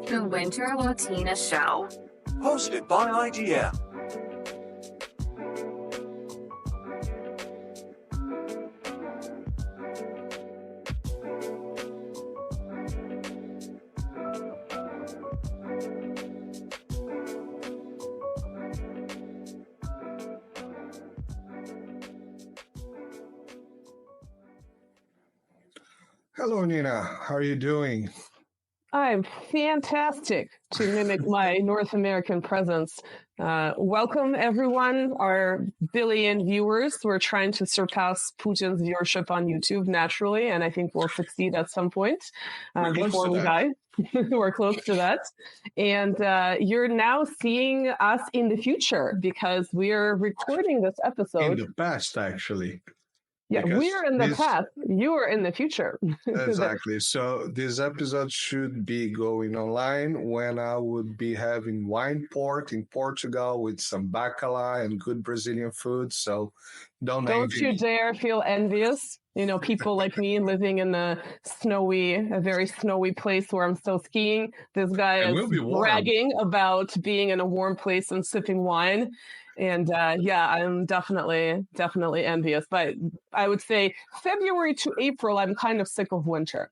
The Winter Latina Show. Hosted by IGM. Hello, Nina. How are you doing? I'm fantastic, to mimic my North American presence. Welcome, everyone, our billion viewers. We're trying to surpass Putin's viewership on YouTube naturally, and I think we'll succeed at some point before we die. We're close to that. And you're now seeing us in the future because we're recording this episode. In the past, actually. Yeah, we're in the past. You are in the future. Exactly. So this episode should be going online when I would be having wine port in Portugal with some bacala and good Brazilian food. So don't you dare feel envious. You know, people like me living in a very snowy place where I'm still skiing. This guy is bragging about being in a warm place and sipping wine. And I'm definitely envious. But I would say February to April, I'm kind of sick of winter.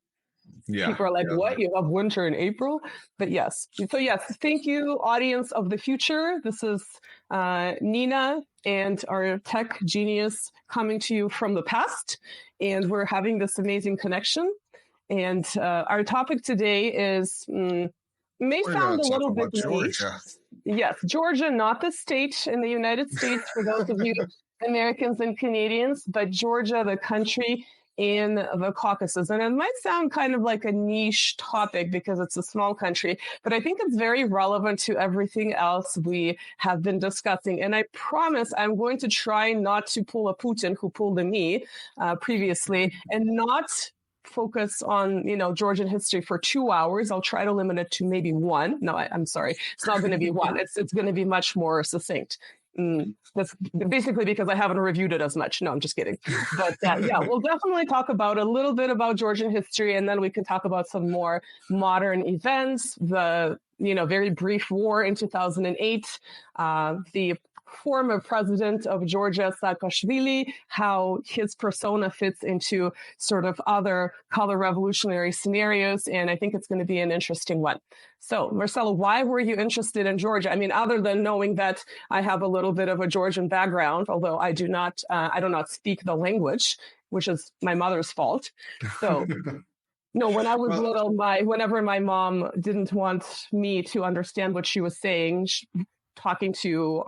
Yeah, people are like, what? You have winter in April? But yes. So yes, thank you, audience of the future. This is Nina and our tech genius coming to you from the past. And we're having this amazing connection. And our topic today is... may sound a little bit niche. Yes, Georgia, not the state in the United States for those of you Americans and Canadians, but Georgia, the country in the Caucasus. And it might sound kind of like a niche topic because it's a small country, but I think it's very relevant to everything else we have been discussing. And I promise I'm going to try not to pull a Putin who pulled a me previously and not focus on, Georgian history for 2 hours. I'll try to limit it to maybe one. No, I'm sorry. It's not going to be one. It's going to be much more succinct. That's basically because I haven't reviewed it as much. No, I'm just kidding. But we'll definitely talk about a little bit about Georgian history, and then we can talk about some more modern events, the, very brief war in 2008, the former president of Georgia, Saakashvili, how his persona fits into sort of other color revolutionary scenarios. And I think it's going to be an interesting one. So, Marcelo, why were you interested in Georgia? I mean, other than knowing that I have a little bit of a Georgian background, although I do not speak the language, which is my mother's fault. So... No, when I was little, whenever my mom didn't want me to understand what she was saying, talking to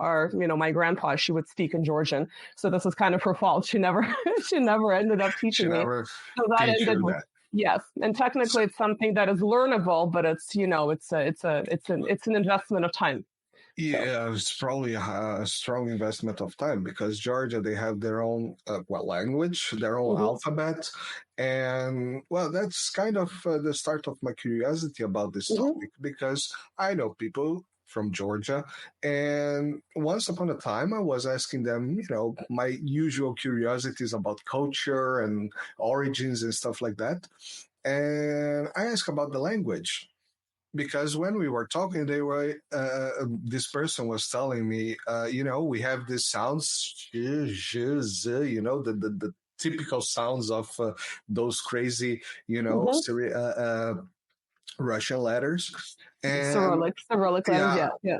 my grandpa, she would speak in Georgian. So this is kind of her fault. She never ended up teaching me. So that ended. Yes, and technically it's something that is learnable, but it's it's an investment of time. Yeah, it's probably a strong investment of time because Georgia, they have their own language, their own alphabet. And that's kind of the start of my curiosity about this topic because I know people from Georgia. And once upon a time, I was asking them, my usual curiosities about culture and origins and stuff like that. And I asked about the language. Because when we were talking, this person was telling me, we have these sounds, the typical sounds of those crazy, Russian letters. And Cyrillic letters, yeah.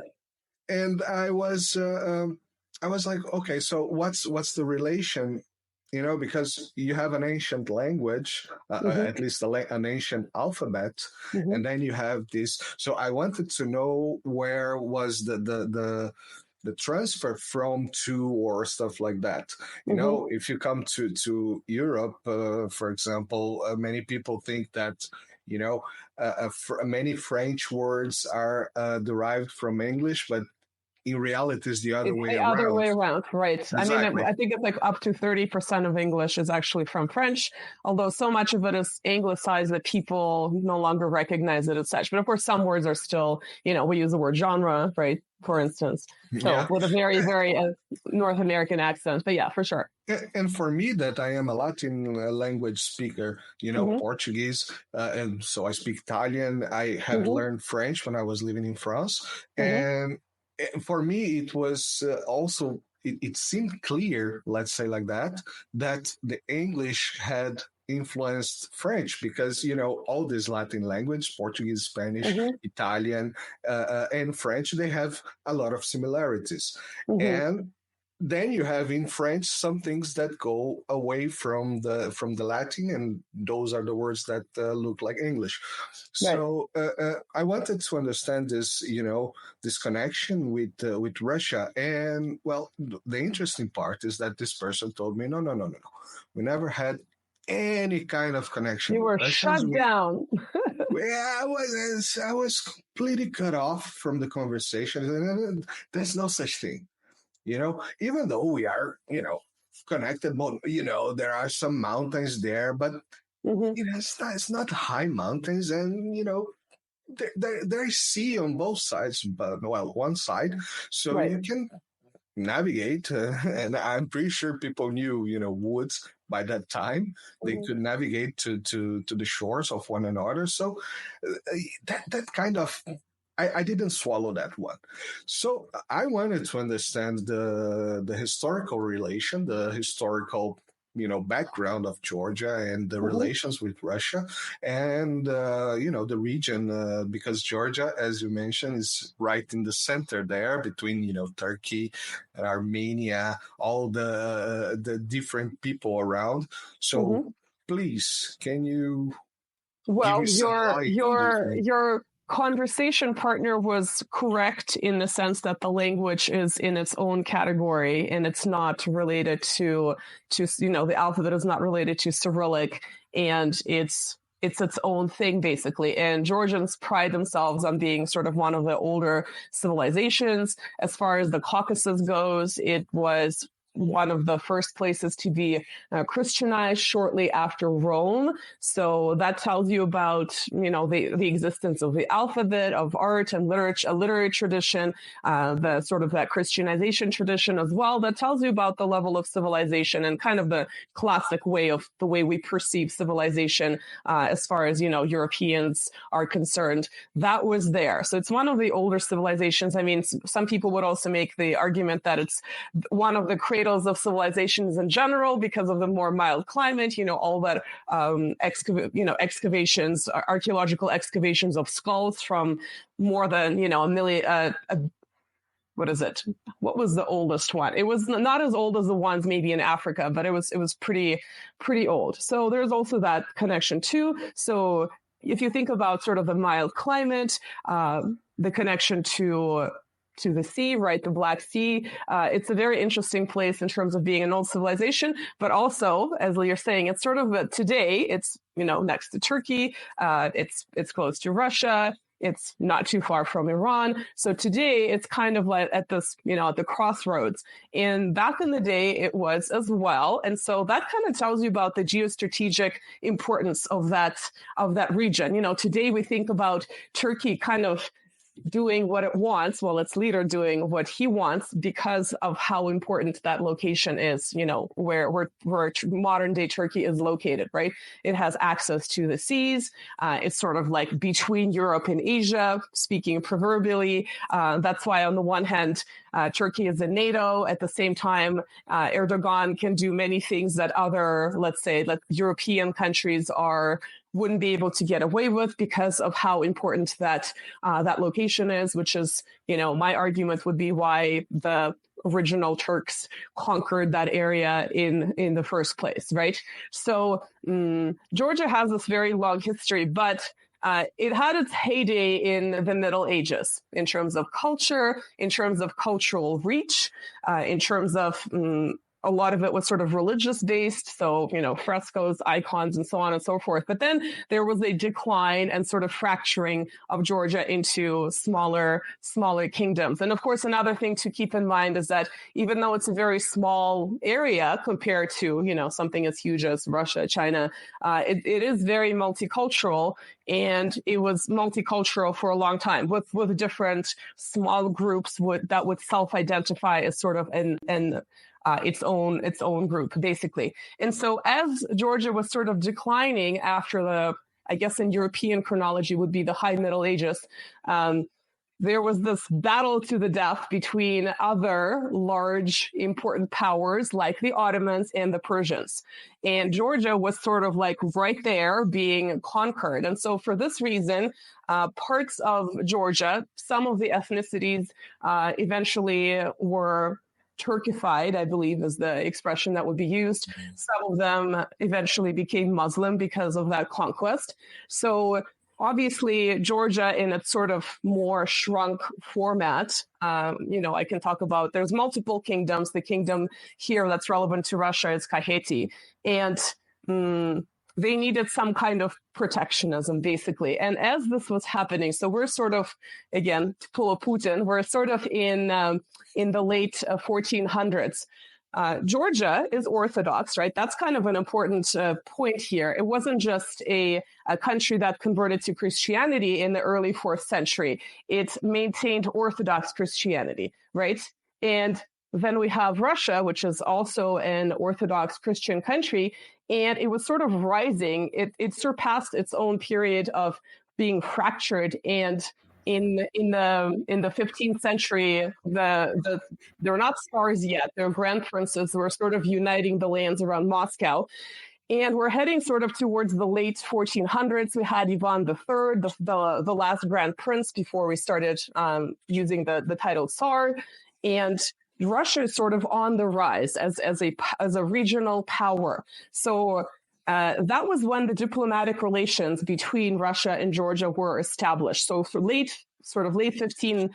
And I was like, okay, so what's the relation? Because you have an ancient language, at least an ancient alphabet, and then you have this. So I wanted to know where was the transfer from to or stuff like that. If you come to Europe, for example, many people think that many French words are derived from English, but in reality it's the other way the around. other way around, right? Exactly. I mean, I think it's like up to 30% of English is actually from French, although so much of it is anglicized that people no longer recognize it as such. But of course, some words are still, we use the word genre, right? For instance, so with a very, very North American accent. But yeah, for sure. And for me, that I am a Latin language speaker, Portuguese, and so I speak Italian. I have learned French when I was living in France, and for me, it was also. It seemed clear, let's say like that the English had influenced French because, all these Latin language, Portuguese, Spanish, Italian, and French, they have a lot of similarities. And then you have in French some things that go away from the Latin, and those are the words that look like English. Right. So I wanted to understand this, this connection with Russia. And well, the interesting part is that this person told me, no, we never had any kind of connection. You were shut down. Yeah, I was completely cut off from the conversation. There's no such thing. Even though we are, connected, there are some mountains there, but it's not high mountains, and there's sea on both sides, but one side, so you can navigate, and I'm pretty sure people knew, woods by that time. They could navigate to the shores of one another. So that kind of. I didn't swallow that one. So I wanted to understand the historical relation, the historical, background of Georgia and the relations with Russia and, the region, because Georgia, as you mentioned, is right in the center there between, Turkey and Armenia, all the different people around. So please, can you... Well, your conversation partner was correct in the sense that the language is in its own category and it's not related to the alphabet is not related to Cyrillic, and it's its own thing basically. And Georgians pride themselves on being sort of one of the older civilizations. As far as the Caucasus goes, it was one of the first places to be Christianized shortly after Rome. So that tells you about, the existence of the alphabet, of art and literature, a literary tradition, the sort of that Christianization tradition as well. That tells you about the level of civilization and kind of the classic way of the way we perceive civilization as far as, Europeans are concerned. That was there. So it's one of the older civilizations. I mean, some people would also make the argument that it's one of the cradles of civilizations in general because of the more mild climate, all that excavations, archaeological excavations of skulls from more than, a million, what is it? What was the oldest one? It was not as old as the ones maybe in Africa, but it was pretty old. So there's also that connection too. So if you think about sort of the mild climate, the connection to the sea, right? The Black Sea. It's a very interesting place in terms of being an old civilization, but also, as you're saying, it's sort of today, it's, next to Turkey. It's close to Russia. It's not too far from Iran. So today it's kind of like at this, at the crossroads. And back in the day it was as well. And so that kind of tells you about the geostrategic importance of that region. Today we think about Turkey kind of doing what it wants, its leader doing what he wants because of how important that location is, where modern day Turkey is located, right? It has access to the seas. It's sort of like between Europe and Asia, speaking proverbially. That's why on the one hand, Turkey is in NATO. At the same time, Erdogan can do many things that other, let's say, European countries wouldn't be able to get away with because of how important that location is, which is, my argument would be why the original Turks conquered that area in the first place, right? So Georgia has this very long history, but it had its heyday in the Middle Ages in terms of culture, in terms of cultural reach, in terms of a lot of it was sort of religious based, so, frescoes, icons, and so on and so forth. But then there was a decline and sort of fracturing of Georgia into smaller kingdoms. And of course, another thing to keep in mind is that even though it's a very small area compared to, something as huge as Russia, China, it is very multicultural. And it was multicultural for a long time with different small groups that would self-identify as sort of its own group, basically. And so as Georgia was sort of declining after I guess in European chronology would be the High Middle Ages, there was this battle to the death between other large important powers like the Ottomans and the Persians. And Georgia was sort of like right there being conquered. And so for this reason, parts of Georgia, some of the ethnicities eventually were Turkified, I believe is the expression that would be used. Some of them eventually became Muslim because of that conquest. So obviously, Georgia in its sort of more shrunk format, I can talk about, there's multiple kingdoms. The kingdom here that's relevant to Russia is Kakheti. And they needed some kind of protectionism, basically. And as this was happening, so we're sort of, again, to pull a Putin, we're sort of in the late 1400s. Georgia is Orthodox, right? That's kind of an important point here. It wasn't just a country that converted to Christianity in the early 4th century. It maintained Orthodox Christianity, right? And then we have Russia, which is also an Orthodox Christian country, and it was sort of rising. It surpassed its own period of being fractured, and in the 15th century, they're not tsars yet. They're grand princes who are sort of uniting the lands around Moscow. And we're heading sort of towards the late 1400s. We had Ivan III, the last grand prince before we started using the title Tsar. And Russia is sort of on the rise as a regional power. So that was when the diplomatic relations between Russia and Georgia were established. So for late 15th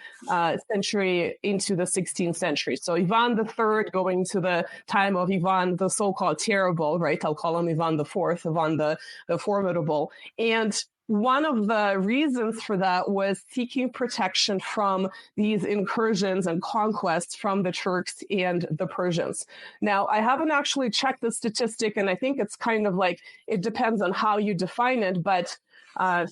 century into the 16th century. So Ivan III going to the time of Ivan the so-called Terrible, right? I'll call him Ivan IV, Ivan the Formidable. And one of the reasons for that was seeking protection from these incursions and conquests from the Turks and the Persians. Now, I haven't actually checked the statistic, and I think it's kind of like, it depends on how you define it, but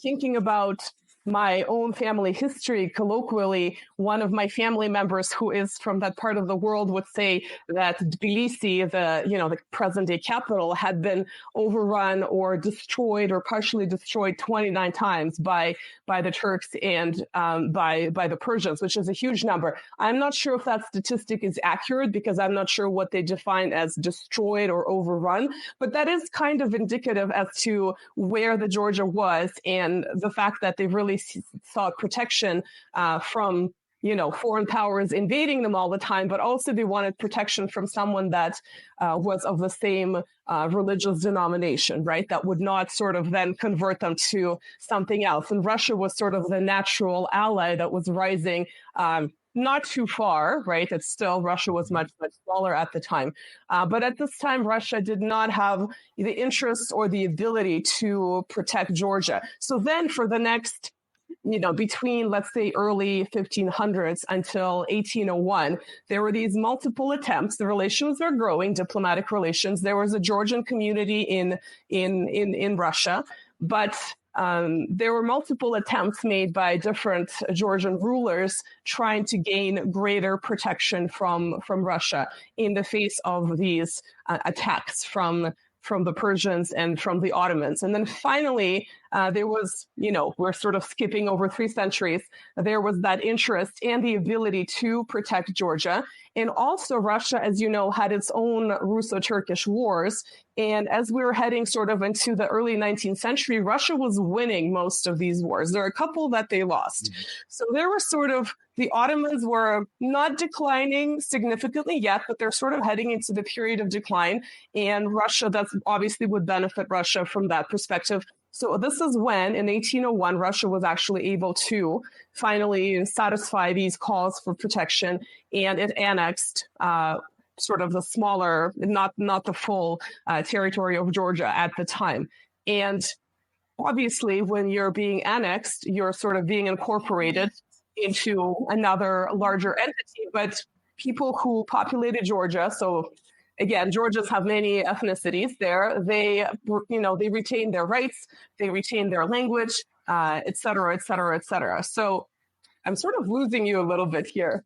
thinking about my own family history, colloquially, one of my family members who is from that part of the world would say that Tbilisi, the present-day capital, had been overrun or destroyed or partially destroyed 29 times by the Turks and by the Persians, which is a huge number. I'm not sure if that statistic is accurate because I'm not sure what they define as destroyed or overrun, but that is kind of indicative as to where the Georgia was and the fact that they really sought protection from foreign powers invading them all the time, but also they wanted protection from someone that was of the same religious denomination, right? That would not sort of then convert them to something else. And Russia was sort of the natural ally that was rising not too far, right? It's still, Russia was much, much smaller at the time. But at this time, Russia did not have the interest or the ability to protect Georgia. So then for the next between, let's say, early 1500s until 1801, there were these multiple attempts. The relations were growing, diplomatic relations. There was a Georgian community in Russia, but there were multiple attempts made by different Georgian rulers trying to gain greater protection from Russia in the face of these attacks from the Persians and from the Ottomans. And then finally, there was, we're sort of skipping over 3 centuries, there was that interest and the ability to protect Georgia. And also Russia, as you know, had its own Russo-Turkish wars. And as we were heading sort of into the early 19th century, Russia was winning most of these wars. There are a couple that they lost. Mm-hmm. So there were sort of, the Ottomans were not declining significantly yet, but they're sort of heading into the period of decline. And Russia, that's obviously would benefit Russia from that perspective. So this is when, in 1801, Russia was actually able to finally satisfy these calls for protection, and it annexed sort of the smaller, not the full territory of Georgia at the time. And obviously, when you're being annexed, you're sort of being incorporated into another larger entity. But people who populated Georgia, so again, Georgians have many ethnicities there. They retain their rights, they retain their language, et cetera, et cetera, et cetera. So I'm sort of losing you a little bit here.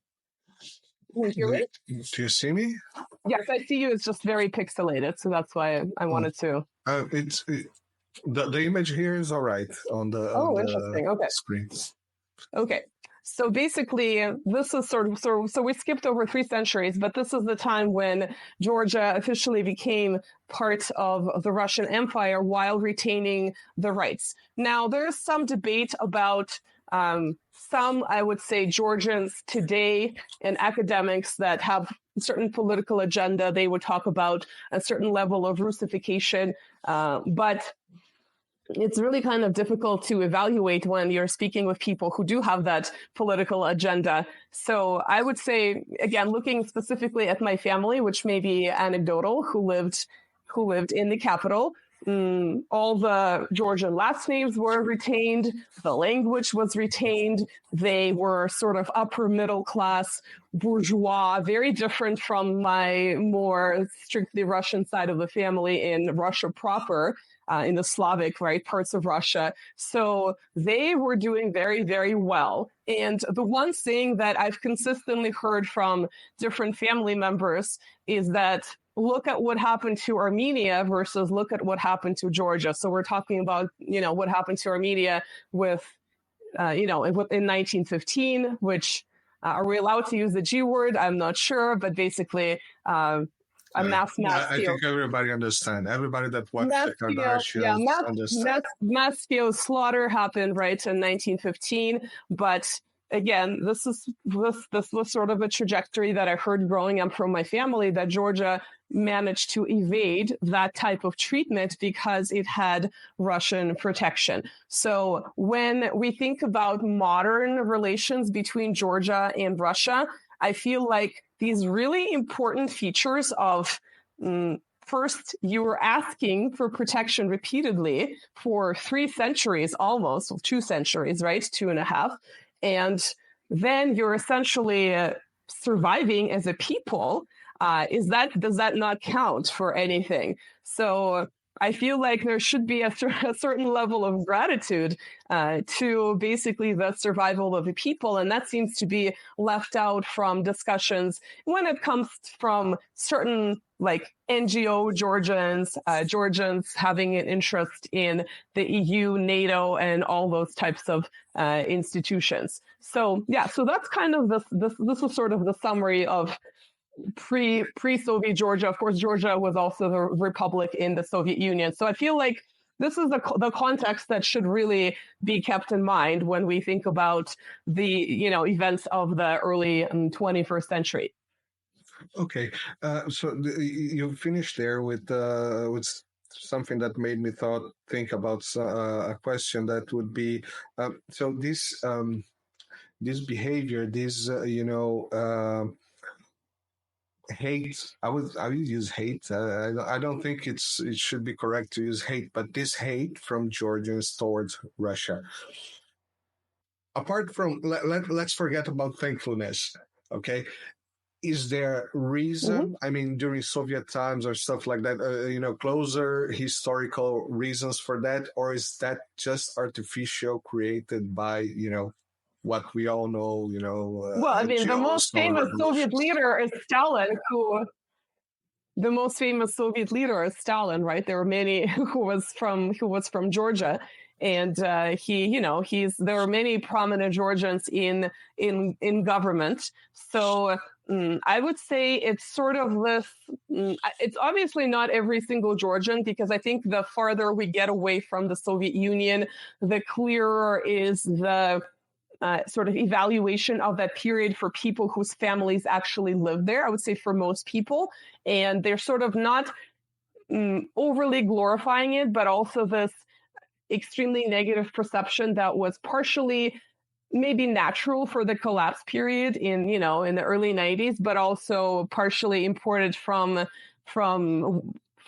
Can you hear me? Do you see me? Yes, I see you. It's just very pixelated, so that's why I wanted to. The image here is all right on the interesting. Okay. screen. Okay. So basically, this is so we skipped over 3 centuries, but this is the time when Georgia officially became part of the Russian Empire while retaining the rights. Now, there's some debate about some, I would say, Georgians today and academics that have a certain political agenda. They would talk about a certain level of Russification, but it's really kind of difficult to evaluate when you're speaking with people who do have that political agenda. So I would say, again, looking specifically at my family, which may be anecdotal, who lived in the capital, all the Georgian last names were retained, the language was retained, they were sort of upper middle class, bourgeois, very different from my more strictly Russian side of the family in Russia proper. In the Slavic, parts of Russia. So they were doing very, very well. And the one thing that I've consistently heard from different family members is that look at what happened to Armenia versus look at what happened to Georgia. So we're talking about, what happened to Armenia with, in 1915, which are we allowed to use the G word? I'm not sure, but basically, a mass I think everybody understands. Everybody that watched the Kardashians understands. Mass scale slaughter happened in 1915, but again, this was sort of a trajectory that I heard growing up from my family, that Georgia managed to evade that type of treatment because it had Russian protection. So when we think about modern relations between Georgia and Russia, I feel like these really important features of first, you were asking for protection repeatedly for 3 centuries, almost 2 centuries, 2.5. And then you're essentially surviving as a people. Does that not count for anything? So I feel like there should be a certain level of gratitude to basically the survival of the people. And that seems to be left out from discussions when it comes from certain NGO Georgians having an interest in the EU, NATO, and all those types of institutions. So so that's kind of this was sort of the summary of pre-Soviet Georgia. Of course, Georgia was also the republic in the Soviet Union. So I feel like this is the context that should really be kept in mind when we think about the events of the early 21st century. Okay, so you finished there with something that made me think about a question that would be so this behavior, this hate. I would use hate. I don't think it should be correct to use hate, but this hate from Georgians towards Russia. Apart from let's forget about thankfulness. Okay, is there reason? Mm-hmm. I mean, during Soviet times or stuff like that, closer historical reasons for that, or is that just artificial, created by what we all know, well, I mean, the most famous Soviet leader is Stalin, right? There were many who was from Georgia, and there were many prominent Georgians in government. So I would say it's sort of this. It's obviously not every single Georgian, because I think the farther we get away from the Soviet Union, the clearer is the sort of evaluation of that period for people whose families actually live there. I would say for most people, and they're sort of not overly glorifying it, but also this extremely negative perception that was partially maybe natural for the collapse period in the early 90s, but also partially imported from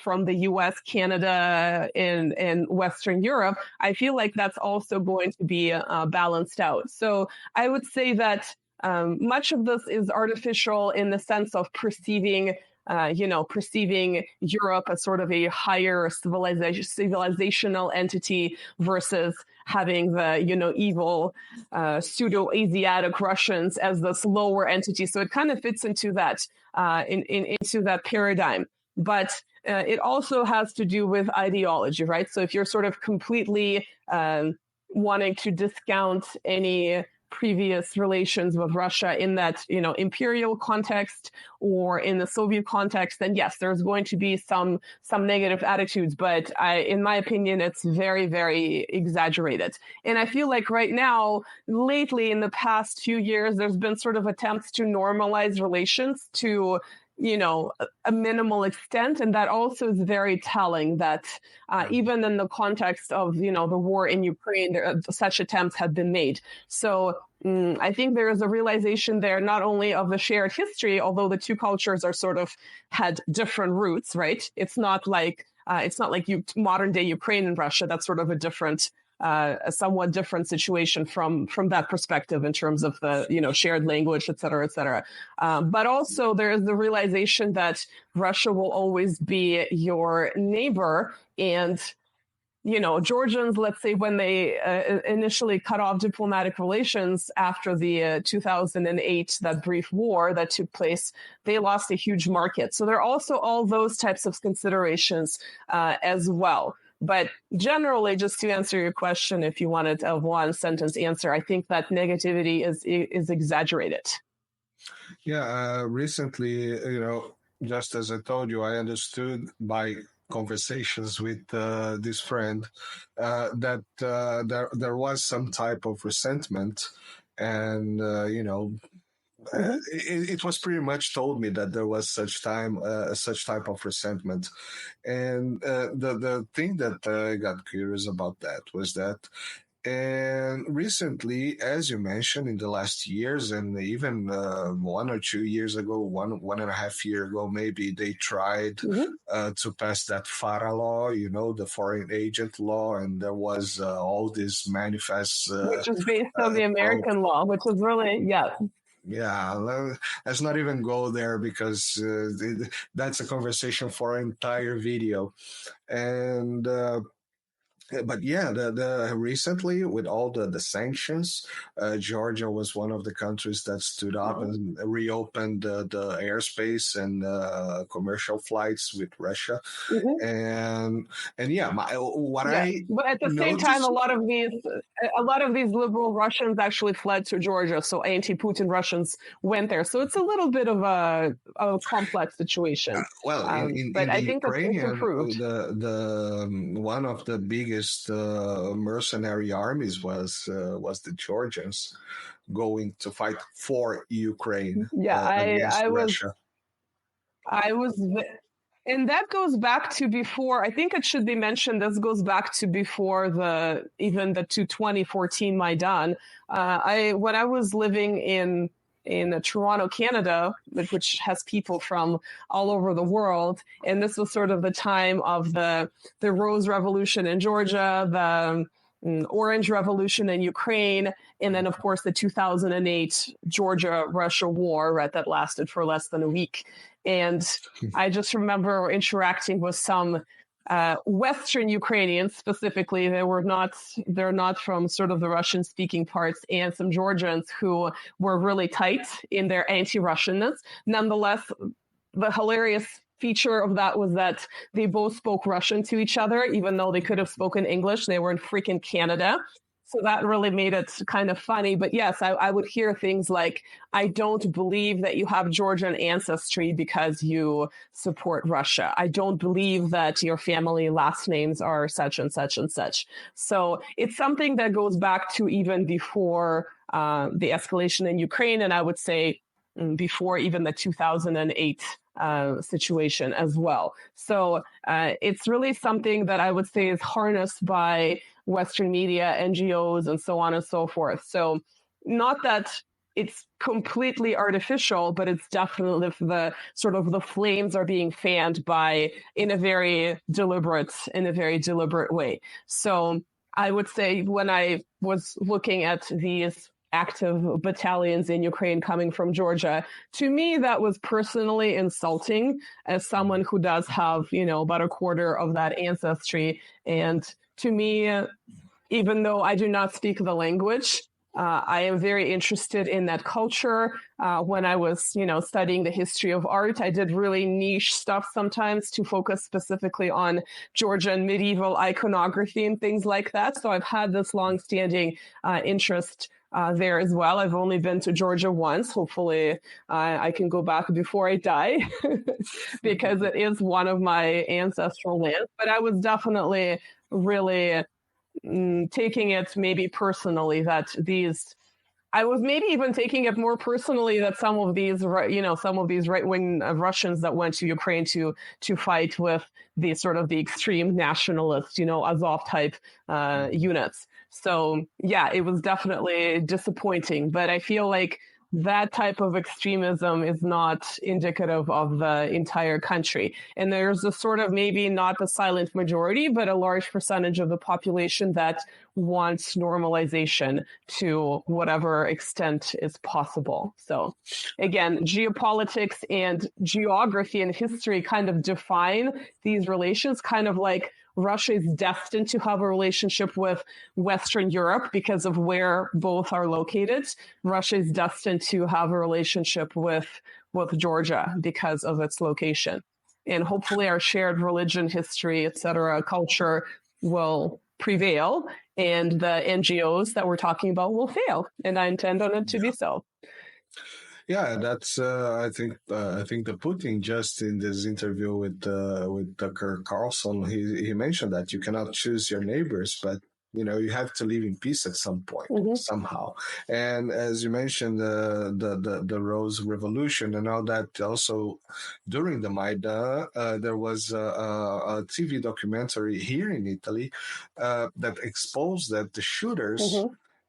the US, Canada, and Western Europe, I feel like that's also going to be balanced out. So I would say that much of this is artificial in the sense of perceiving Europe as sort of a higher civilizational entity versus having the, evil pseudo-Asiatic Russians as this lower entity. So it kind of fits into that, into that paradigm. But it also has to do with ideology, right? So if you're sort of completely wanting to discount any previous relations with Russia in that, imperial context or in the Soviet context, then yes, there's going to be some negative attitudes. But in my opinion, it's very, very exaggerated. And I feel like right now, lately, in the past few years, there's been sort of attempts to normalize relations to a minimal extent. And that also is very telling that even in the context of, the war in Ukraine, such attempts have been made. So I think there is a realization there, not only of the shared history, although the two cultures are sort of had different roots, right? It's not like modern day Ukraine and Russia. That's sort of a somewhat different situation from that perspective in terms of the shared language, et cetera, et cetera. But also there is the realization that Russia will always be your neighbor, and Georgians, let's say, when they initially cut off diplomatic relations after the 2008, that brief war that took place, they lost a huge market. So there are also all those types of considerations as well. But generally, just to answer your question, if you wanted a one sentence answer, I think that negativity is exaggerated. Yeah, recently, just as I told you, I understood by conversations with this friend that there was some type of resentment, and it was pretty much told me that there was such type of resentment. And the thing that I got curious about that was that, and recently, as you mentioned, in the last years, and even 1 or 2 years ago, one and a half year ago, maybe, they tried to pass that FARA law, the foreign agent law, and there was all these manifests. Which is based on the American law, which is really, yeah. Yeah, let's not even go there, because that's a conversation for an entire video. And but yeah, the recently, with all the sanctions, Georgia was one of the countries that stood up and reopened the airspace and commercial flights with Russia. And yeah, but at the same time, a lot of these liberal Russians actually fled to Georgia, so anti-Putin Russians went there. So it's a little bit of a complex situation. But I think Ukrainian, it's improved. The one of the biggest mercenary armies was the Georgians going to fight for Ukraine. Yeah, Russia. I was. And that goes back to before, I think it should be mentioned, this goes back to before the 2014 Maidan. When I was living in Toronto, Canada, which has people from all over the world, and this was sort of the time of the Rose Revolution in Georgia, the Orange Revolution in Ukraine, and then, of course, the 2008 Georgia-Russia war, right, that lasted for less than a week. And I just remember interacting with some Western Ukrainians specifically. They're not from sort of the Russian-speaking parts, and some Georgians who were really tight in their anti-Russianness. Nonetheless, the hilarious feature of that was that they both spoke Russian to each other, even though they could have spoken English. They were in freaking Canada. So that really made it kind of funny. But yes, I would hear things like, I don't believe that you have Georgian ancestry because you support Russia. I don't believe that your family last names are such and such and such. So it's something that goes back to even before the escalation in Ukraine. And I would say before even the 2008 situation as well. So it's really something that I would say is harnessed by Western media, NGOs, and so on and so forth. So not that it's completely artificial, but it's definitely the flames are being fanned in a very deliberate way. So I would say when I was looking at these active battalions in Ukraine coming from Georgia, to me, that was personally insulting as someone who does have, about a quarter of that ancestry. And to me, even though I do not speak the language, I am very interested in that culture. When I was, studying the history of art, I did really niche stuff sometimes to focus specifically on Georgian medieval iconography and things like that. So I've had this longstanding interest there as well. I've only been to Georgia once. Hopefully I can go back before I die because it is one of my ancestral lands. But I was definitely really taking it maybe personally I was maybe even taking it more personally that some of these right-wing Russians that went to Ukraine to fight with the extreme nationalist, Azov type units. So yeah, it was definitely disappointing, but I feel like that type of extremism is not indicative of the entire country. And there's a maybe not the silent majority, but a large percentage of the population that wants normalization to whatever extent is possible. So again, geopolitics and geography and history kind of define these relations, kind of like Russia is destined to have a relationship with Western Europe because of where both are located. Russia is destined to have a relationship with Georgia because of its location. And hopefully our shared religion, history, etc., culture will prevail, and the NGOs that we're talking about will fail. And I intend on it to be so. Yeah, that's. I think the Putin just in this interview with Tucker Carlson, he mentioned that you cannot choose your neighbors, but you have to live in peace at some point somehow. And as you mentioned, the Rose Revolution and all that. Also, during the Maidan, there was a TV documentary here in Italy that exposed that the shooters.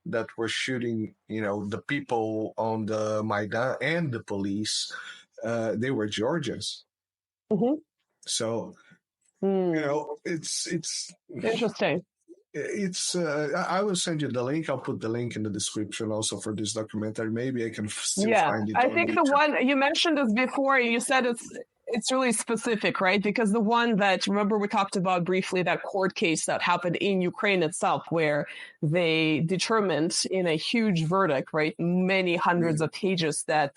That were shooting, the people on the Maidan and the police, they were Georgians. So, it's interesting. It's. I will send you the link. I'll put the link in the description also for this documentary. Maybe I can still find it. I think the one you mentioned this before. You said it's really specific, right? Because the one that, remember we talked about briefly, that court case that happened in Ukraine itself, where they determined in a huge verdict, right, many hundreds of pages, that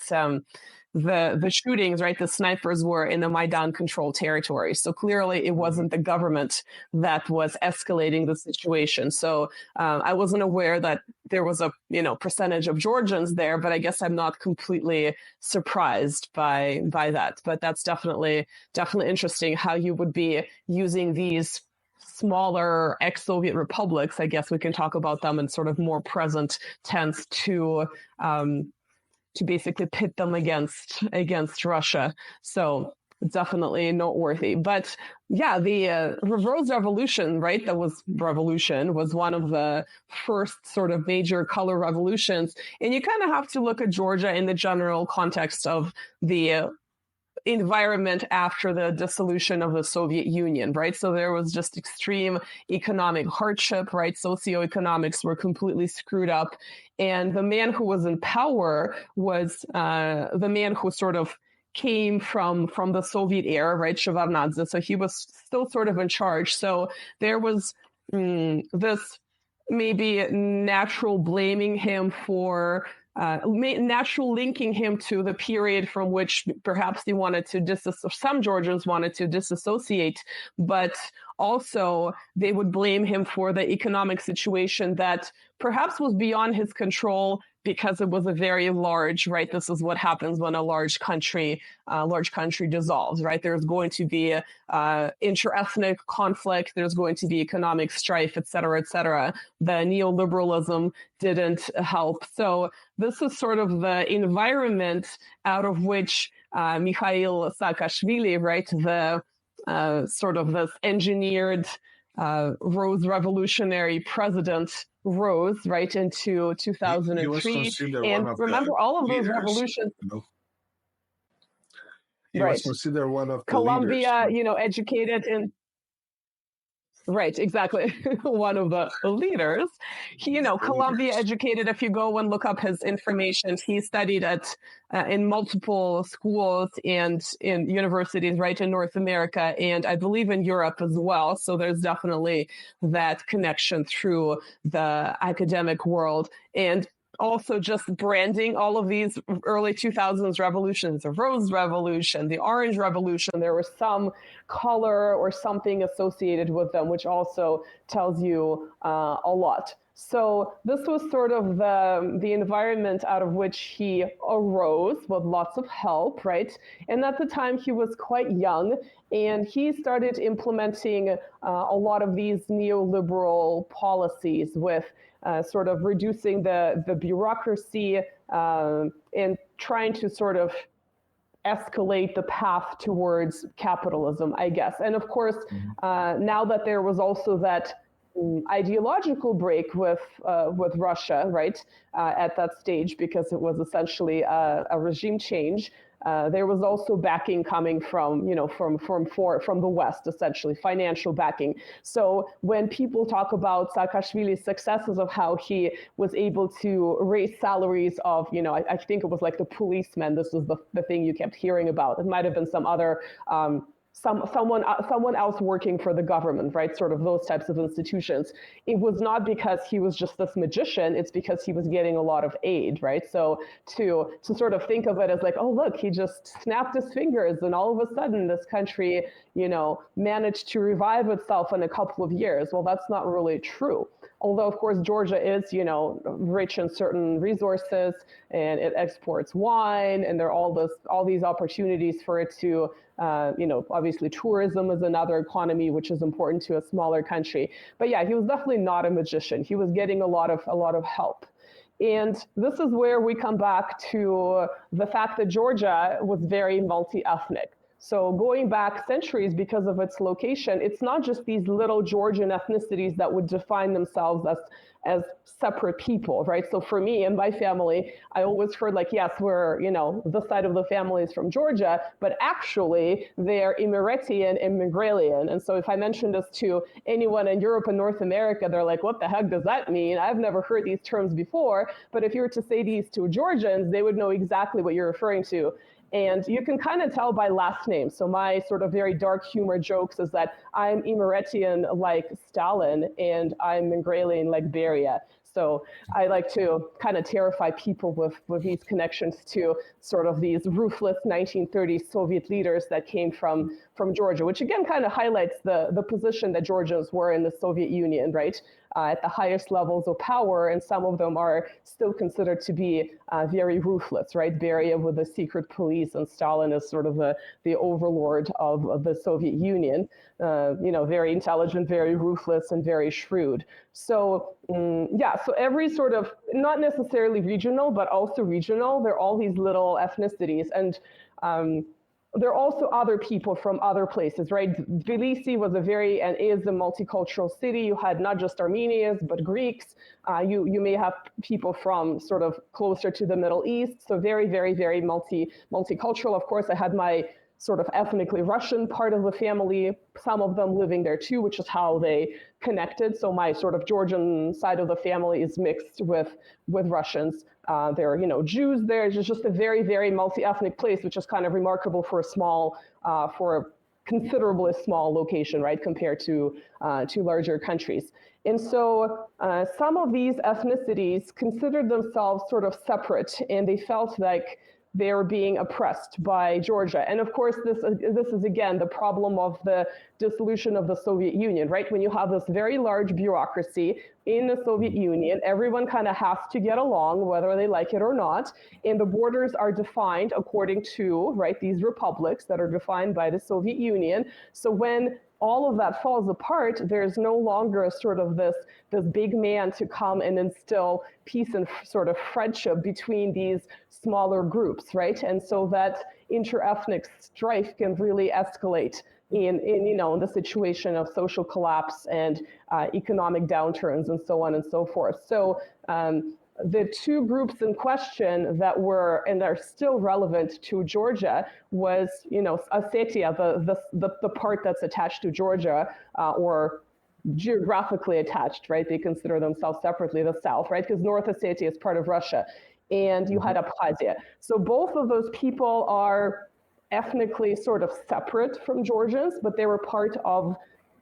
the shootings, right, the snipers were in the Maidan controlled territory. So clearly it wasn't the government that was escalating the situation. So I wasn't aware that there was a percentage of Georgians there, but I guess I'm not completely surprised by that. But that's definitely interesting how you would be using these smaller ex-Soviet republics. I guess we can talk about them in more present tense to basically pit them against Russia. So definitely noteworthy. But yeah, the Rose Revolution, right? Was one of the first major color revolutions. And you kind of have to look at Georgia in the general context of the environment after the dissolution of the Soviet Union, right? So there was just extreme economic hardship, right? Socioeconomics were completely screwed up. And the man who was in power was the man who came from the Soviet era, right? Shevardnadze. So he was still in charge. So there was this maybe natural blaming him for natural linking him to the period from which perhaps they wanted to some Georgians wanted to disassociate, but also they would blame him for the economic situation that perhaps was beyond his control because it was a very large, right? This is what happens when a large country dissolves, right? There's going to be inter-ethnic conflict. There's going to be economic strife, et cetera, et cetera. The neoliberalism didn't help. So this is the environment out of which Mikhail Saakashvili, right? The this engineered Rose Revolutionary president rose right into He 2003. was considered And one of remember, the all of those leaders. revolutions, He was right? considered one of the leaders. Colombia, educated in. Right, exactly. One of the leaders. Columbia educated. If you go and look up his information, he studied at in multiple schools and in universities, right, in North America, and I believe in Europe as well. So there's definitely that connection through the academic world. And also just branding all of these early 2000s revolutions, the Rose Revolution, the Orange Revolution, there was some color or something associated with them, which also tells you a lot. So this was sort of the environment out of which he arose with lots of help, right? And at the time he was quite young, and he started implementing a lot of these neoliberal policies with sort of reducing the bureaucracy and trying to sort of escalate the path towards capitalism, I guess. And of course, now that there was also that ideological break with Russia, right, at that stage, because it was essentially a regime change. There was also backing coming from the West, essentially financial backing. So when people talk about Saakashvili's successes of how he was able to raise salaries of, I think it was like the policemen. This was the thing you kept hearing about. It might have been some other. Someone else working for the government, right? Sort of those types of institutions. It was not because he was just this magician. It's because he was getting a lot of aid, right? So to sort of think of it as like, oh look, he just snapped his fingers, and all of a sudden this country, managed to revive itself in a couple of years. Well, that's not really true. Although, of course, Georgia is, rich in certain resources, and it exports wine, and there are all these opportunities for it to, obviously tourism is another economy which is important to a smaller country. But yeah, he was definitely not a magician. He was getting a lot of help. And this is where we come back to the fact that Georgia was very multi-ethnic. So going back centuries, because of its location, it's not just these little Georgian ethnicities that would define themselves as separate people, right? So for me and my family, I always heard like, yes, we're, the side of the family is from Georgia, but actually they're Imeretian and Mingrelian. And so if I mention this to anyone in Europe and North America, they're like, what the heck does that mean? I've never heard these terms before. But if you were to say these to Georgians, they would know exactly what you're referring to. And you can kind of tell by last name. So my sort of very dark humor jokes is that I'm Imeretian like Stalin, and I'm Mingrelian like Beria. So I like to kind of terrify people with these connections to sort of these ruthless 1930s Soviet leaders that came from Georgia, which again kind of highlights the position that Georgians were in the Soviet Union, right? At the highest levels of power, and some of them are still considered to be very ruthless, right? Beria with the secret police, and Stalin is sort of the overlord of the Soviet Union. Very intelligent, very ruthless, and very shrewd. So so every sort of, not necessarily regional, but also regional, there are all these little ethnicities, and there are also other people from other places, right? Tbilisi was and is a multicultural city. You had not just Armenians, but Greeks. You may have people from sort of closer to the Middle East. So very, very, very multicultural. Of course, I had my sort of ethnically Russian part of the family, some of them living there too, which is how they connected. So my sort of Georgian side of the family is mixed with Russians. There are, Jews there. It's just a very, very multi-ethnic place, which is kind of remarkable for a considerably small location, right, compared to larger countries. And so some of these ethnicities considered themselves sort of separate, and they felt like they were being oppressed by Georgia. And of course, this is again the problem of the dissolution of the Soviet Union, right? When you have this very large bureaucracy in the Soviet Union, everyone kind of has to get along, whether they like it or not. And the borders are defined according to, right, these republics that are defined by the Soviet Union. So when all of that falls apart, there's no longer a sort of this big man to come and instill peace and sort of friendship between these smaller groups, right? And so that inter-ethnic strife can really escalate in the situation of social collapse and economic downturns and so on and so forth. So the two groups in question that were and are still relevant to Georgia was, Ossetia, the part that's attached to Georgia, or geographically attached, right? They consider themselves separately the South, right? Because North Ossetia is part of Russia, and you had Abkhazia. So both of those people are ethnically sort of separate from Georgians, but they were part of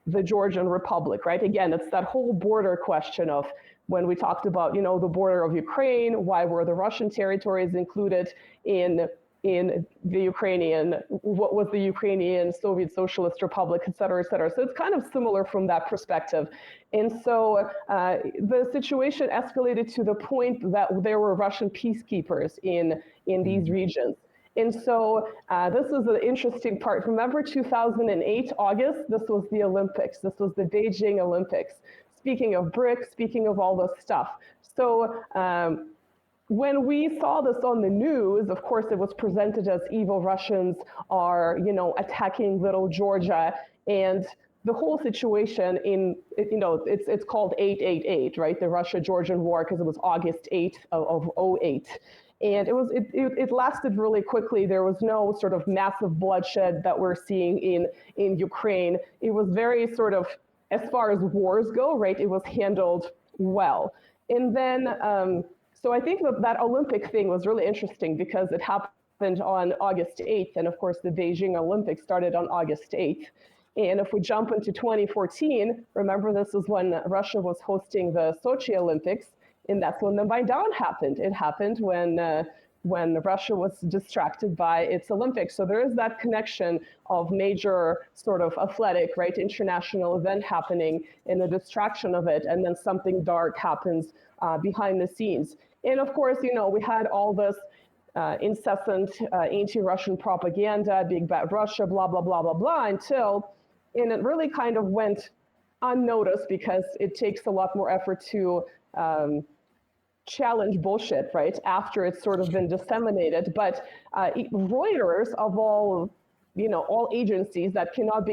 the Georgian Republic, right? Again, it's that whole border question of when we talked about, the border of Ukraine, why were the Russian territories included in the Ukrainian, what was the Ukrainian Soviet Socialist Republic, et cetera, et cetera. So it's kind of similar from that perspective. And so the situation escalated to the point that there were Russian peacekeepers in these regions. And so this is the interesting part. Remember 2008, August, this was the Olympics. This was the Beijing Olympics. Speaking of BRICS, speaking of all this stuff. So when we saw this on the news, of course, it was presented as evil Russians are, attacking little Georgia. And the whole situation it's called 888, right? The Russia-Georgian War, because it was August 8th of 08. And it lasted really quickly. There was no sort of massive bloodshed that we're seeing in Ukraine. It was very sort of, as far as wars go, right, it was handled well. And then, so I think that Olympic thing was really interesting because it happened on August 8th. And of course, the Beijing Olympics started on August 8th. And if we jump into 2014, remember this is when Russia was hosting the Sochi Olympics. And that's when the Maidan happened. It happened when Russia was distracted by its Olympics. So there is that connection of major sort of athletic, right, international event happening and the distraction of it, and then something dark happens behind the scenes. And of course, we had all this incessant anti-Russian propaganda, big bad Russia, blah, blah, blah, blah, blah, and it really kind of went unnoticed because it takes a lot more effort to challenge bullshit, right, after it's sort of been disseminated. But Reuters, of all agencies that cannot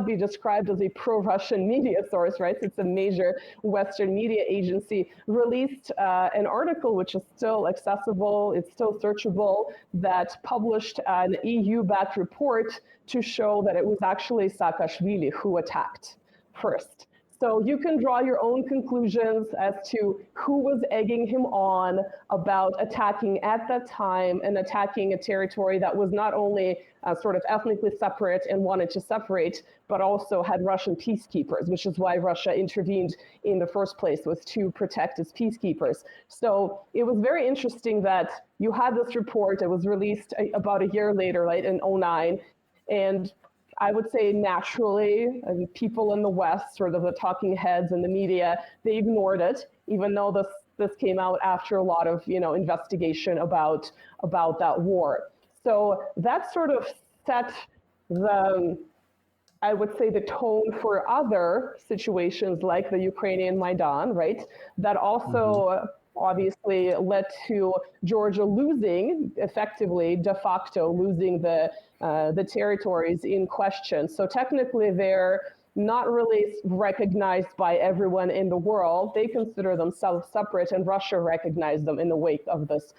be described as a pro-Russian media source, right? It's a major Western media agency, released an article which is still accessible, it's still searchable, that published an EU-backed report to show that it was actually Saakashvili who attacked first. So you can draw your own conclusions as to who was egging him on about attacking at that time and attacking a territory that was not only sort of ethnically separate and wanted to separate, but also had Russian peacekeepers, which is why Russia intervened in the first place, was to protect its peacekeepers. So it was very interesting that you had this report. It was released about a year later, right, in 2009. And I would say naturally, people in the West, sort of the talking heads in the media, they ignored it, even though this came out after a lot of investigation about that war. So that sort of set I would say the tone for other situations like the Ukrainian Maidan, right? That also obviously led to Georgia losing, effectively, de facto, losing the territories in question. So technically they're not really recognized by everyone in the world. They consider themselves separate, and Russia recognized them in the wake of this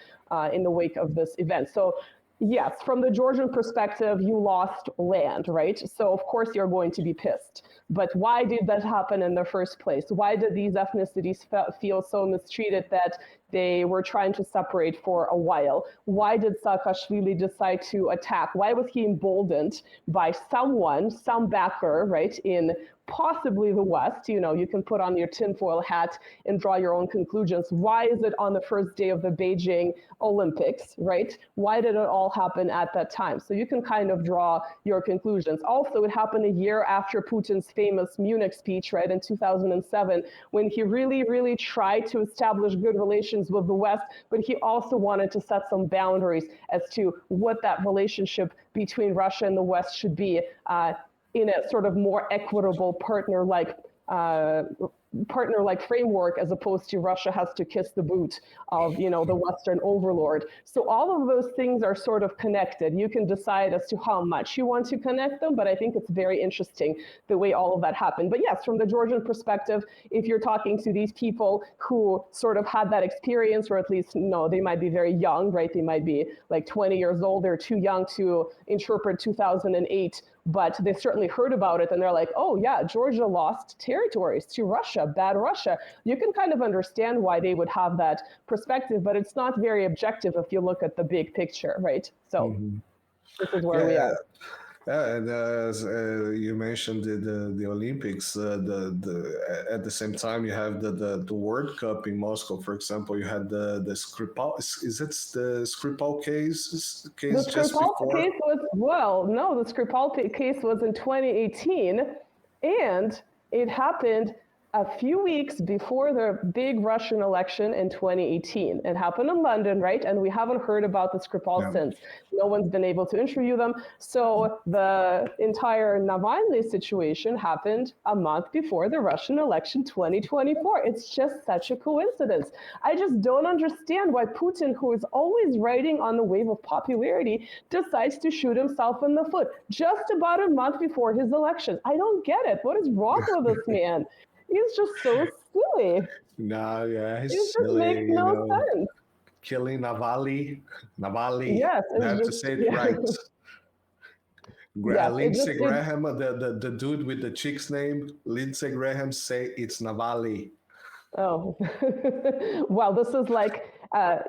event. So yes, from the Georgian perspective, you lost land, right? So of course you're going to be pissed. But why did that happen in the first place? Why did these ethnicities feel so mistreated that they were trying to separate for a while? Why did Saakashvili decide to attack? Why was he emboldened by some backer, right, in possibly the West? You can put on your tinfoil hat and draw your own conclusions. Why is it on the first day of the Beijing Olympics, right? Why did it all happen at that time? So you can kind of draw your conclusions. Also, it happened a year after Putin's famous Munich speech, right, in 2007, when he really, really tried to establish good relations with the West, but he also wanted to set some boundaries as to what that relationship between Russia and the West should be in a sort of more equitable partner-like partner-like framework, as opposed to Russia has to kiss the boot of, the Western overlord. So all of those things are sort of connected. You can decide as to how much you want to connect them, but I think it's very interesting the way all of that happened. But yes, from the Georgian perspective, if you're talking to these people who sort of had that experience, or at least, they might be very young, right? They might be like 20 years old. They're too young to interpret 2008, but they certainly heard about it, and they're like, oh yeah, Georgia lost territories to Russia, bad Russia. You can kind of understand why they would have that perspective, but it's not very objective if you look at the big picture, right? So this is where we are. Yeah, and as you mentioned the Olympics, at the same time you have the World Cup in Moscow, for example. You had the Skripal. Is it the Skripal case The just Skripal before? case the Skripal case was in 2018, and it happened a few weeks before the big Russian election in 2018. It happened in London, right? And we haven't heard about the Skripal since. No one's been able to interview them. So the entire Navalny situation happened a month before the Russian election 2024. It's just such a coincidence. I just don't understand why Putin, who is always riding on the wave of popularity, decides to shoot himself in the foot just about a month before his election. I don't get it. What is wrong with this man? He's just so silly. No, yeah, he's It just silly. makes no sense. Killing Navalny. Yes, You have to say it right. Yes, Lindsey Graham, the dude with the chick's name, Lindsey Graham, say it's Navalny. Oh, well, this is like, I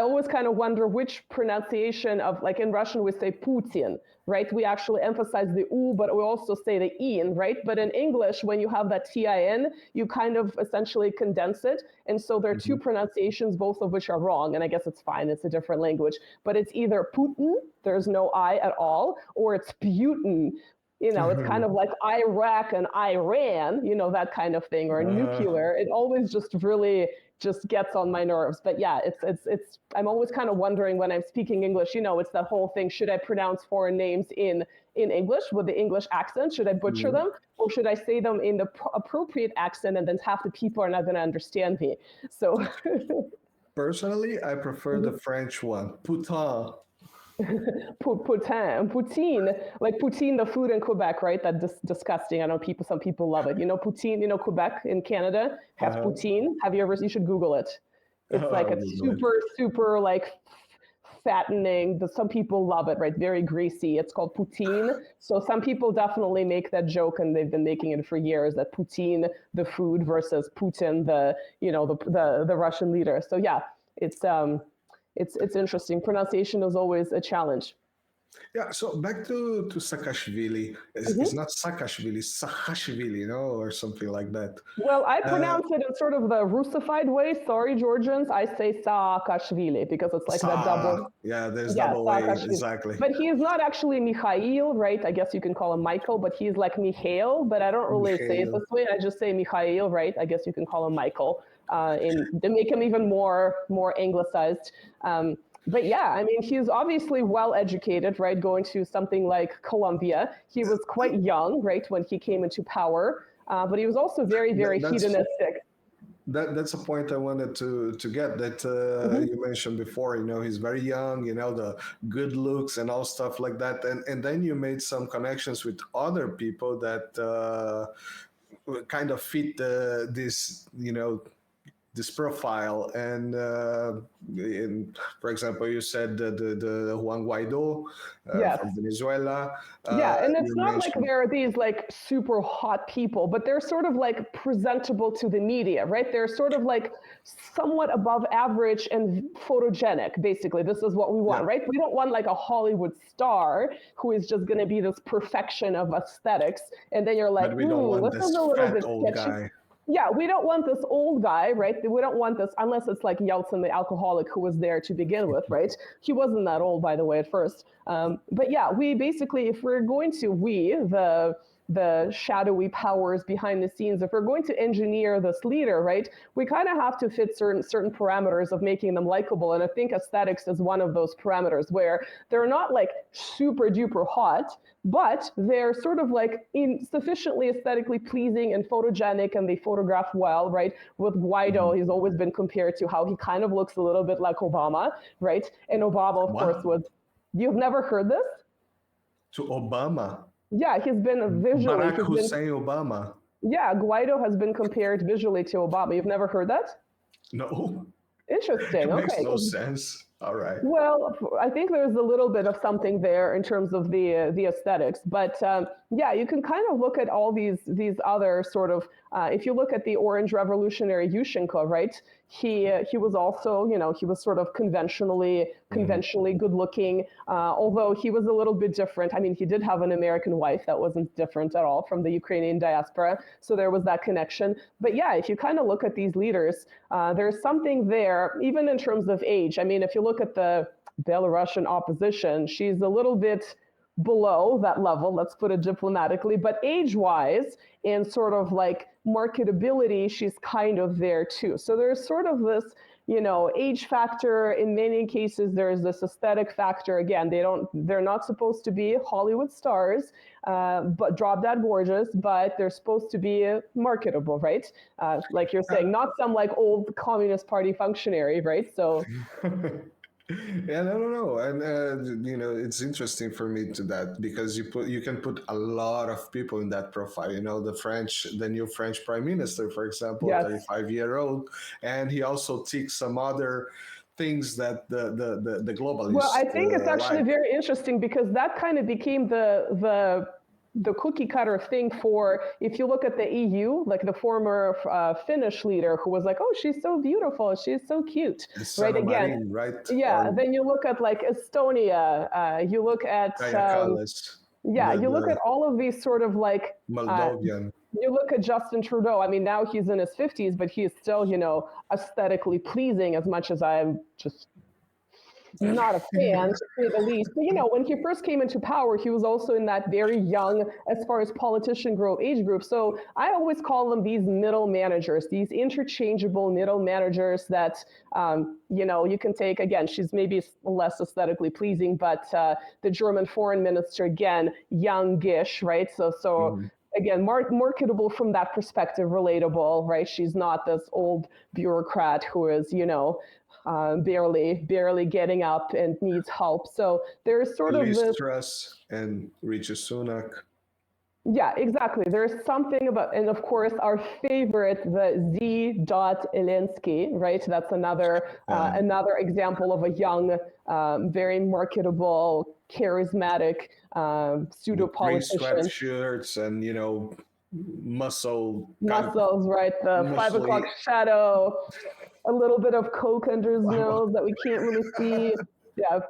always kind of wonder which pronunciation of, like in Russian, we say Putin, right? We actually emphasize the U, but we also say the in, right? But in English, when you have that TIN, you kind of essentially condense it. And so there are two pronunciations, both of which are wrong. And I guess it's fine, it's a different language. But it's either Putin, there's no I at all, or it's Putin. It's kind of like Iraq and Iran, that kind of thing, or nuclear. It always just really just gets on my nerves. But yeah, it's I'm always kind of wondering when I'm speaking English, it's that whole thing. Should I pronounce foreign names in English with the English accent? Should I butcher them, or should I say them in the appropriate accent, and then half the people are not going to understand me? So personally, I prefer the French one, Putain. Poutine, like poutine, the food in Quebec, right? That's disgusting. I know some people love it. Poutine, Quebec in Canada has poutine. You should Google it. It's like a super like fattening. Some people love it, right? Very greasy. It's called poutine. So some people definitely make that joke, and they've been making it for years, that poutine, the food, versus Putin, the Russian leader. So yeah, it's interesting. Pronunciation is always a challenge. Yeah, so back to Saakashvili. It's not Saakashvili, it's Saakashvili, or something like that. Well, I pronounce it in sort of the Russified way. Sorry, Georgians. I say Saakashvili because it's like that double. Yeah, there's double way, exactly. But he is not actually Mikhail, right? I guess you can call him Michael, but he's like Mikhail, but I don't really say it this way. I just say Mikhail, right? I guess you can call him Michael. They make him even more anglicized. But yeah, I mean, he's obviously well educated, right? Going to something like Columbia. He was quite young, right, when he came into power. But he was also very, very hedonistic. That's a point I wanted to get, that you mentioned before. He's very young, the good looks and all stuff like that. And then you made some connections with other people that kind of fit this, this profile. And for example, you said the Juan Guaido from Venezuela. And it's not like there are these like super hot people, but they're sort of like presentable to the media, right? They're sort of like somewhat above average and photogenic. Basically, this is what we want, right? We don't want like a Hollywood star who is just going to be this perfection of aesthetics, and then you're like, we don't want this this is a little bit old sketchy. Guy. Yeah, we don't want this old guy, right? We don't want this, unless it's like Yeltsin, the alcoholic who was there to begin with, right? He wasn't that old, by the way, at first. But yeah, we basically, if we're going to, the shadowy powers behind the scenes. If we're going to engineer this leader, right, we kind of have to fit certain parameters of making them likable. And I think aesthetics is one of those parameters where they're not like super duper hot, but they're sort of like sufficiently aesthetically pleasing and photogenic, and they photograph well, right? With Guaido, he's always been compared to how he kind of looks a little bit like Obama, right? And Obama, of course, was, you've never heard this? To Obama? Yeah, he's been visually. Barack Hussein Obama. Yeah, Guaido has been compared visually to Obama. You've never heard that? No. Interesting. It okay. makes no sense. All right. Well, I think there's a little bit of something there in terms of the aesthetics, but yeah, you can kind of look at all these other sort of. If you look at the Orange Revolutionary Yushchenko, right? He was also, you know, he was sort of conventionally good looking, although he was a little bit different. I mean, he did have an American wife that wasn't different at all from the Ukrainian diaspora, so there was that connection. But yeah, if you kind of look at these leaders, there's something there, even in terms of age. I mean, if you look at the Belarusian opposition, she's a little bit below that level, let's put it diplomatically, but age-wise and sort of like marketability, she's kind of there too. So there's sort of this, you know, age factor. In many cases, there's this aesthetic factor. Again, they're not supposed to be Hollywood stars, but drop dead gorgeous, but they're supposed to be marketable, right? Like you're saying, not some like old Communist Party functionary, right? So. Yeah, I don't know, and you know, it's interesting for me to that because you can put a lot of people in that profile. You know, the new French Prime Minister, for example, Yes. 35-year-old, and he also ticks some other things that the globalists. Well, I think it's actually very interesting because that kind of became the cookie cutter thing for, if you look at the EU, like the former Finnish leader who was like, oh, she's so beautiful, she's so cute, right? Again, right? Yeah. Then you look at like Estonia, you look at you look at all of these sort of like Moldovan. You look at Justin Trudeau. I mean, now he's in his 50s, but he is still, you know, aesthetically pleasing, as much as I'm just not a fan, to say the least. But, you know, when he first came into power, he was also in that very young, as far as politician growth, age group. So I always call them these middle managers, these interchangeable middle managers that, you know, you can take. Again, she's maybe less aesthetically pleasing, but the German foreign minister, again, youngish, right? So again, marketable from that perspective, relatable, right? She's not this old bureaucrat who is, you know, barely getting up and needs help. So there's sort of this stress and Rishi Sunak. Yeah, exactly. There's something about, and of course, our favorite, the Z. Zelensky, right? That's another example of a young, very marketable, charismatic pseudo politician. Green sweatshirts and, you know, muscles, right? The 5 o'clock shadow, a little bit of coke under his nose that we can't really see. Yeah,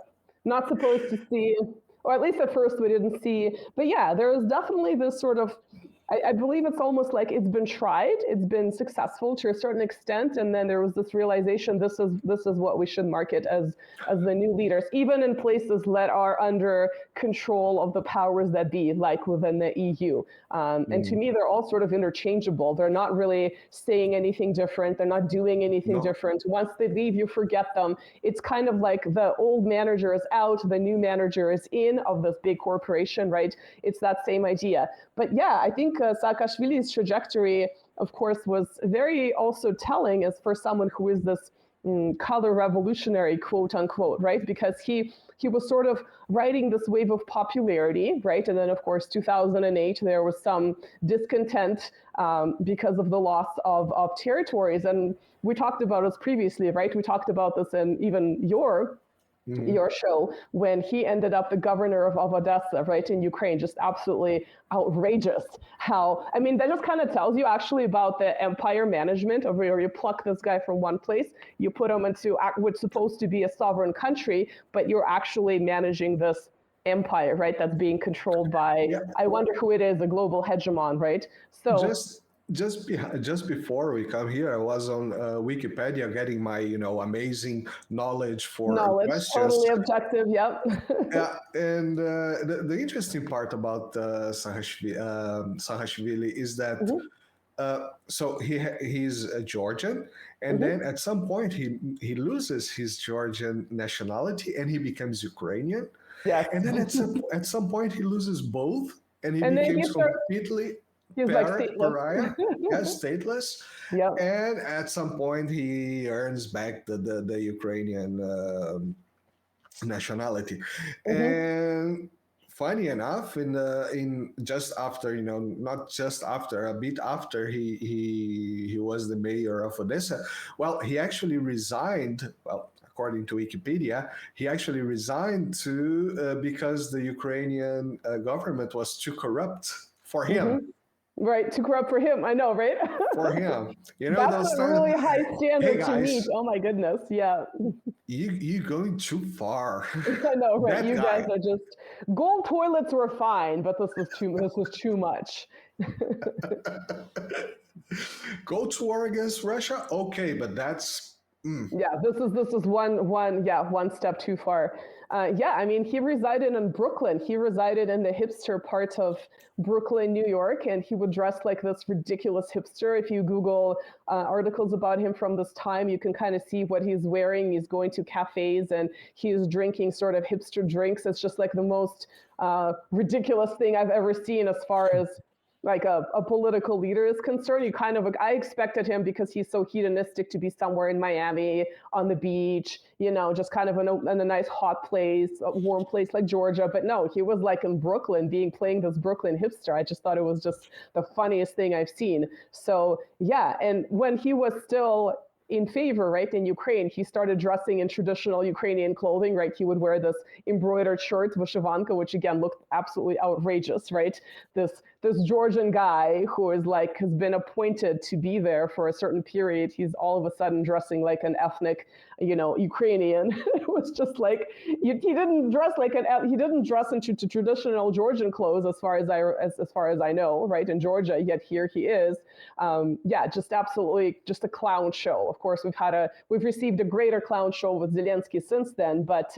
not supposed to see. Or at least at first we didn't see. But yeah, there was definitely this sort of, I believe it's almost like it's been tried, it's been successful to a certain extent, and then there was this realization this is what we should market as the new leaders, even in places that are under control of the powers that be, like within the EU. And to me, they're all sort of interchangeable. They're not really saying anything different. They're not doing anything different. Once they leave, you forget them. It's kind of like the old manager is out, the new manager is in of this big corporation, right? It's that same idea. But yeah, I think Saakashvili's trajectory, of course, was very also telling as for someone who is this color revolutionary, quote unquote, right? Because he was sort of riding this wave of popularity, right? And then, of course, 2008, there was some discontent because of the loss of territories. And we talked about this previously, right? We talked about this in even your show, when he ended up the governor of Odessa, right, in Ukraine. Just absolutely outrageous how, I mean, that just kind of tells you actually about the empire management of where you pluck this guy from one place, you put him into what's supposed to be a sovereign country, but you're actually managing this empire, right, that's being controlled by, I wonder who it is, a global hegemon, right? So just before we come here, I was on Wikipedia getting my amazing knowledge for questions. Totally objective. Yep. Yeah, and the interesting part about Saakashvili is that so he's a Georgian, and then at some point he loses his Georgian nationality and he becomes Ukrainian. Yes. And then at some point he loses both and he becomes completely pariah, stateless. Yeah. And at some point he earns back the Ukrainian nationality. And funny enough, in just after, not just after, a bit after he was the mayor of Odessa, well, he actually resigned. Well, according to Wikipedia, he actually resigned because the Ukrainian government was too corrupt for him. Right, too corrupt for him. I know, right? For him, that's a really high standard to meet. Oh my goodness, yeah. You going too far. I know, right? You guys are just gold toilets were fine, but this was too much. Go to war against Russia, okay, but that's. Yeah, this is one step too far. I mean, he resided in Brooklyn. He resided in the hipster part of Brooklyn, New York, and he would dress like this ridiculous hipster. If you Google articles about him from this time, you can kind of see what he's wearing. He's going to cafes and he's drinking sort of hipster drinks. It's just like the most ridiculous thing I've ever seen as far as like a political leader is concerned. I expected him, because he's so hedonistic, to be somewhere in Miami on the beach, just kind of in a nice hot place, a warm place like Georgia. But no, he was like in Brooklyn playing this Brooklyn hipster. I just thought it was just the funniest thing I've seen. So yeah, and when he was still in favor, right, in Ukraine, he started dressing in traditional Ukrainian clothing, right? He would wear this embroidered shirt, vyshyvanka, which again looked absolutely outrageous, right? This Georgian guy who has been appointed to be there for a certain period, he's all of a sudden dressing like an ethnic, Ukrainian. It was just like he didn't dress into traditional Georgian clothes as far as I know, right, in Georgia. Yet here he is, just absolutely just a clown show. Of course, we've received a greater clown show with Zelensky since then, but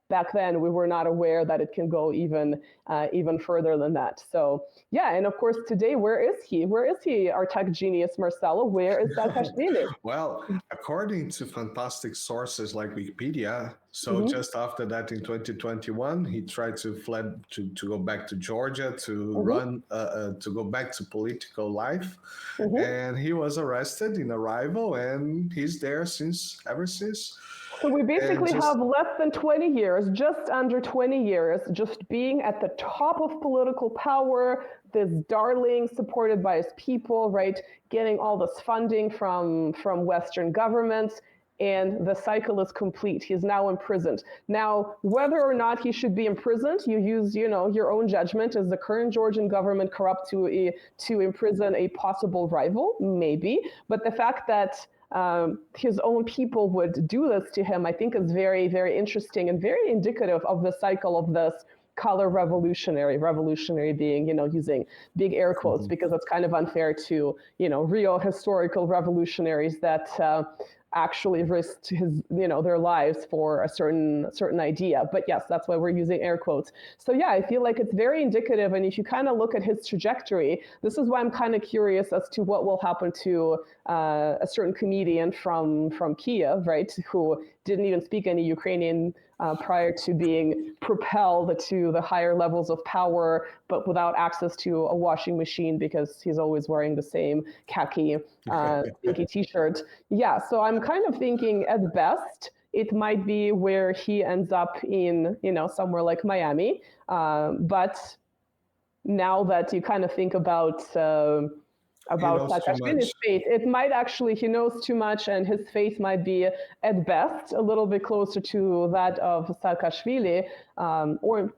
back then we were not aware that it can go even further than that. So yeah, and of course today, where is he? Where is he, our tech genius Marcelo? Where is Saakashvili? Well, according to fantastic sources like Wikipedia, so just after that in 2021, he tried to go back to Georgia to go back to political life, and he was arrested in a rival, and he's there ever since. So we basically have less than 20 years, just under 20 years, just being at the top of political power, this darling supported by his people, right? Getting all this funding from Western governments, and the cycle is complete. He's now imprisoned. Now, whether or not he should be imprisoned, you use, your own judgment. Is the current Georgian government corrupt to imprison a possible rival? Maybe. But the fact that his own people would do this to him, I think is very, very interesting and very indicative of the cycle of this color revolutionary being, using big air quotes, because it's kind of unfair to, real historical revolutionaries that actually risked their lives for a certain idea. But yes, that's why we're using air quotes. So yeah, I feel like it's very indicative. And if you kind of look at his trajectory, this is why I'm kind of curious as to what will happen to a certain comedian from Kiev, right, who didn't even speak any Ukrainian prior to being propelled to the higher levels of power, but without access to a washing machine because he's always wearing the same khaki t-shirt. Yeah, so I'm kind of thinking at best, it might be where he ends up in, somewhere like Miami. But now that you kind of think about Saakashvili's fate, it might actually, he knows too much, and his fate might be at best a little bit closer to that of Saakashvili, or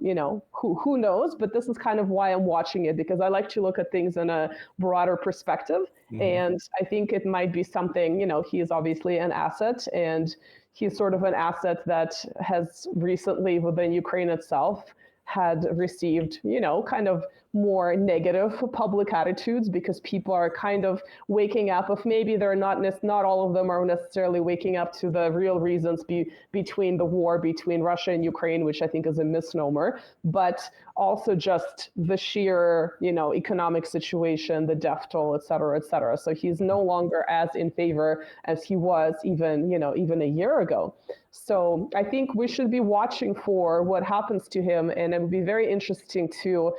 who knows. But this is kind of why I'm watching it, because I like to look at things in a broader perspective, and I think it might be something. He is obviously an asset, and he's sort of an asset that has recently within Ukraine itself had received, kind of more negative public attitudes because people are kind of waking up. If maybe they're not all of them are necessarily waking up to the real reasons between the war between Russia and Ukraine, which I think is a misnomer, but also just the sheer, economic situation, the death toll, et cetera, et cetera. So he's no longer as in favor as he was even a year ago. So I think we should be watching for what happens to him, and it would be very interesting to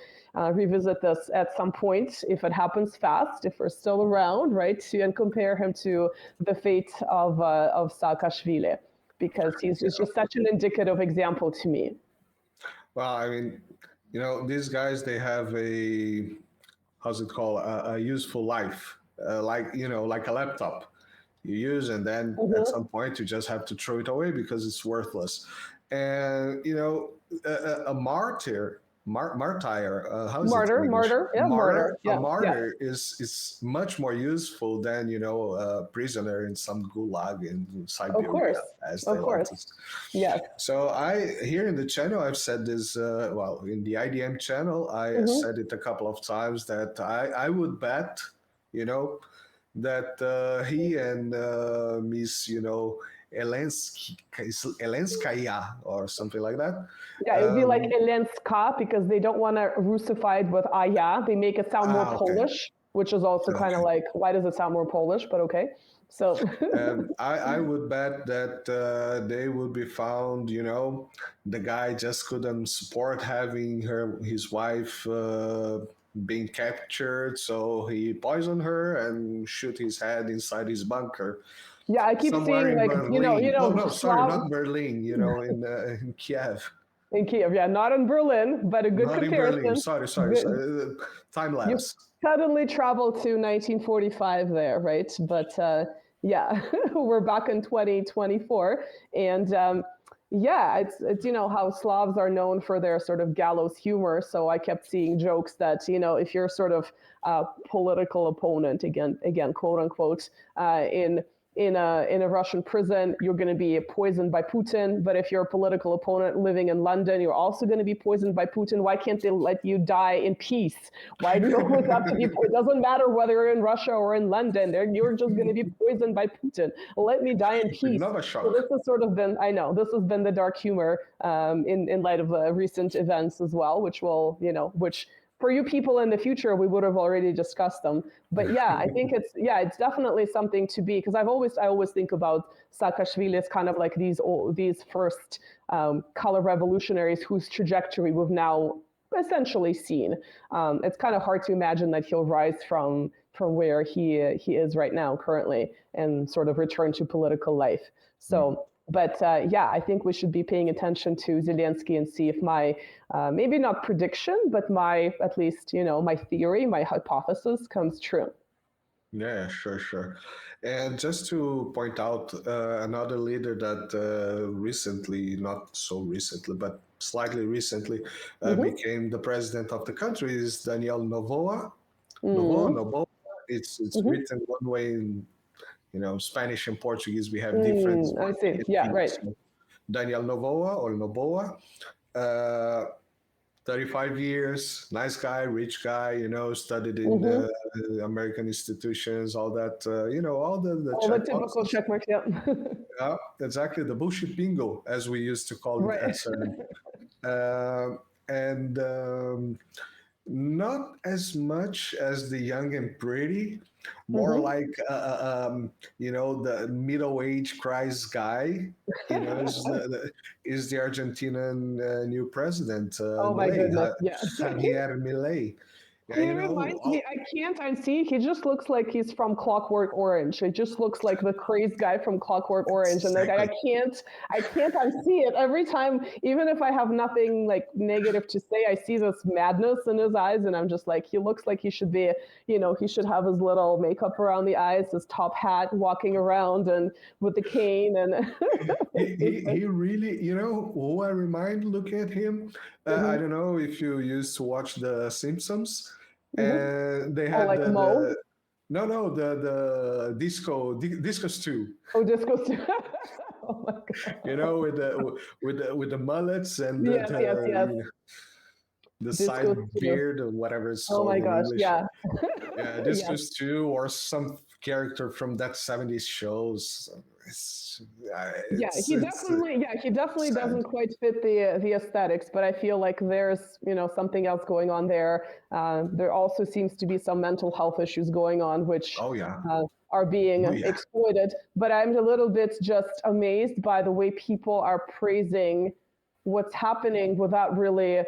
revisit this at some point if it happens fast, if we're still around, right? And compare him to the fate of Saakashvili, because he's just such an indicative example to me. Well, I mean, these guys, they have how's it called, a useful life, like a laptop you use, and then at some point you just have to throw it away because it's worthless. And a martyr, how's martyr, it? Martyr, yeah, martyr. A martyr is much more useful than a prisoner in some gulag in Siberia, of course, as they like to. Yeah. So here in the channel, I've said this. In the IDM channel, I said it a couple of times that I would bet, that he and Miss, Elenskaya or something like that. Yeah, it would be like Elenska, because they don't want to Russify it with Aya. They make it sound more Polish, which is also kind of like, why does it sound more Polish? But okay. So I would bet that they would be found, the guy just couldn't support having his wife being captured, so he poisoned her and shoot his head inside his bunker. Yeah, I keep seeing like Berlin. Not Berlin. In Kiev. In Kiev, yeah, not in Berlin, but a good not comparison. In Berlin. Sorry. Time lapse. You suddenly travel to 1945 there, right? But yeah, we're back in 2024, and it's how Slavs are known for their sort of gallows humor. So I kept seeing jokes that if you're sort of political opponent, again quote unquote, in a Russian prison, you're going to be poisoned by Putin. But if you're a political opponent living in London, you're also going to be poisoned by Putin. Why can't they let you die in peace? Why do you always have to be? It doesn't matter whether you're in Russia or in London. You're just going to be poisoned by Putin. Let me die in peace. Another shock. So this has sort of been, I know, this has been the dark humor in light of recent events as well, which for you people in the future, we would have already discussed them. But yeah, I think it's definitely something to be, because I always think about Saakashvili as kind of like these first color revolutionaries whose trajectory we've now essentially seen. It's kind of hard to imagine that he'll rise from where he is right now currently and sort of return to political life. So. But I think we should be paying attention to Zelensky and see if my, maybe not prediction, but at least, my theory, my hypothesis comes true. Yeah, sure. And just to point out another leader that recently, not so recently, but slightly recently became the president of the country is Daniel Noboa. Noboa. It's written one way in Spanish and Portuguese, we have different. I see. Yeah, right. So Daniel Noboa, 35 years, nice guy, rich guy, studied in the American institutions, all that, all the typical check marks, yeah. Yeah, exactly, the bullshit bingo, as we used to call it at CERN. And not as much as the young and pretty, more like the middle-aged Christ guy. Is the Argentinian new president? Oh my goodness! Yeah, Javier Milei. He reminds me, I can't unsee, he just looks like he's from Clockwork Orange. It just looks like the crazy guy from Clockwork Orange. And I can't unsee it. Every time, even if I have nothing like negative to say, I see this madness in his eyes and I'm just like, he looks like he should be, he should have his little makeup around the eyes, his top hat, walking around and with the cane. And he really, who I remind, look at him. I don't know if you used to watch The Simpsons. And they had the Disco Stew. Oh, Disco Stew. Oh my God. With the mullets and yes. the This side goes to, beard or whatever it's oh called my in gosh, English. yeah. Yeah, this Yeah. goes to, or some character from that 70s shows. It's, He definitely sad. doesn't quite fit the aesthetics, but I feel like there's something else going on there. There also seems to be some mental health issues going on, which Oh yeah. are being Oh yeah. exploited. But I'm a little bit just amazed by the way people are praising what's happening without really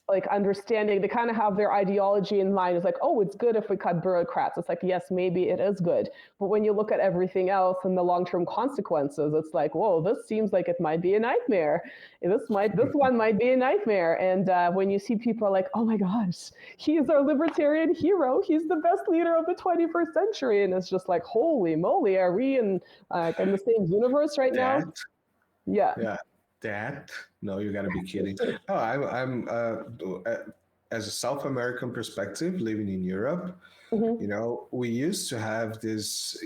like understanding. They kind of have their ideology in mind. It's like, oh, it's good if we cut bureaucrats. It's like, yes, maybe it is good. But when you look at everything else and the long-term consequences, it's like, whoa, this seems like it might be a nightmare. This one might be a nightmare. And when you see people are like, oh my gosh, he is our libertarian hero. He's the best leader of the 21st century. And it's just like, holy moly, are we in the same universe right now? Yeah. Yeah. That? No, you gotta be kidding. No, I'm as a South American perspective, living in Europe, we used to have this,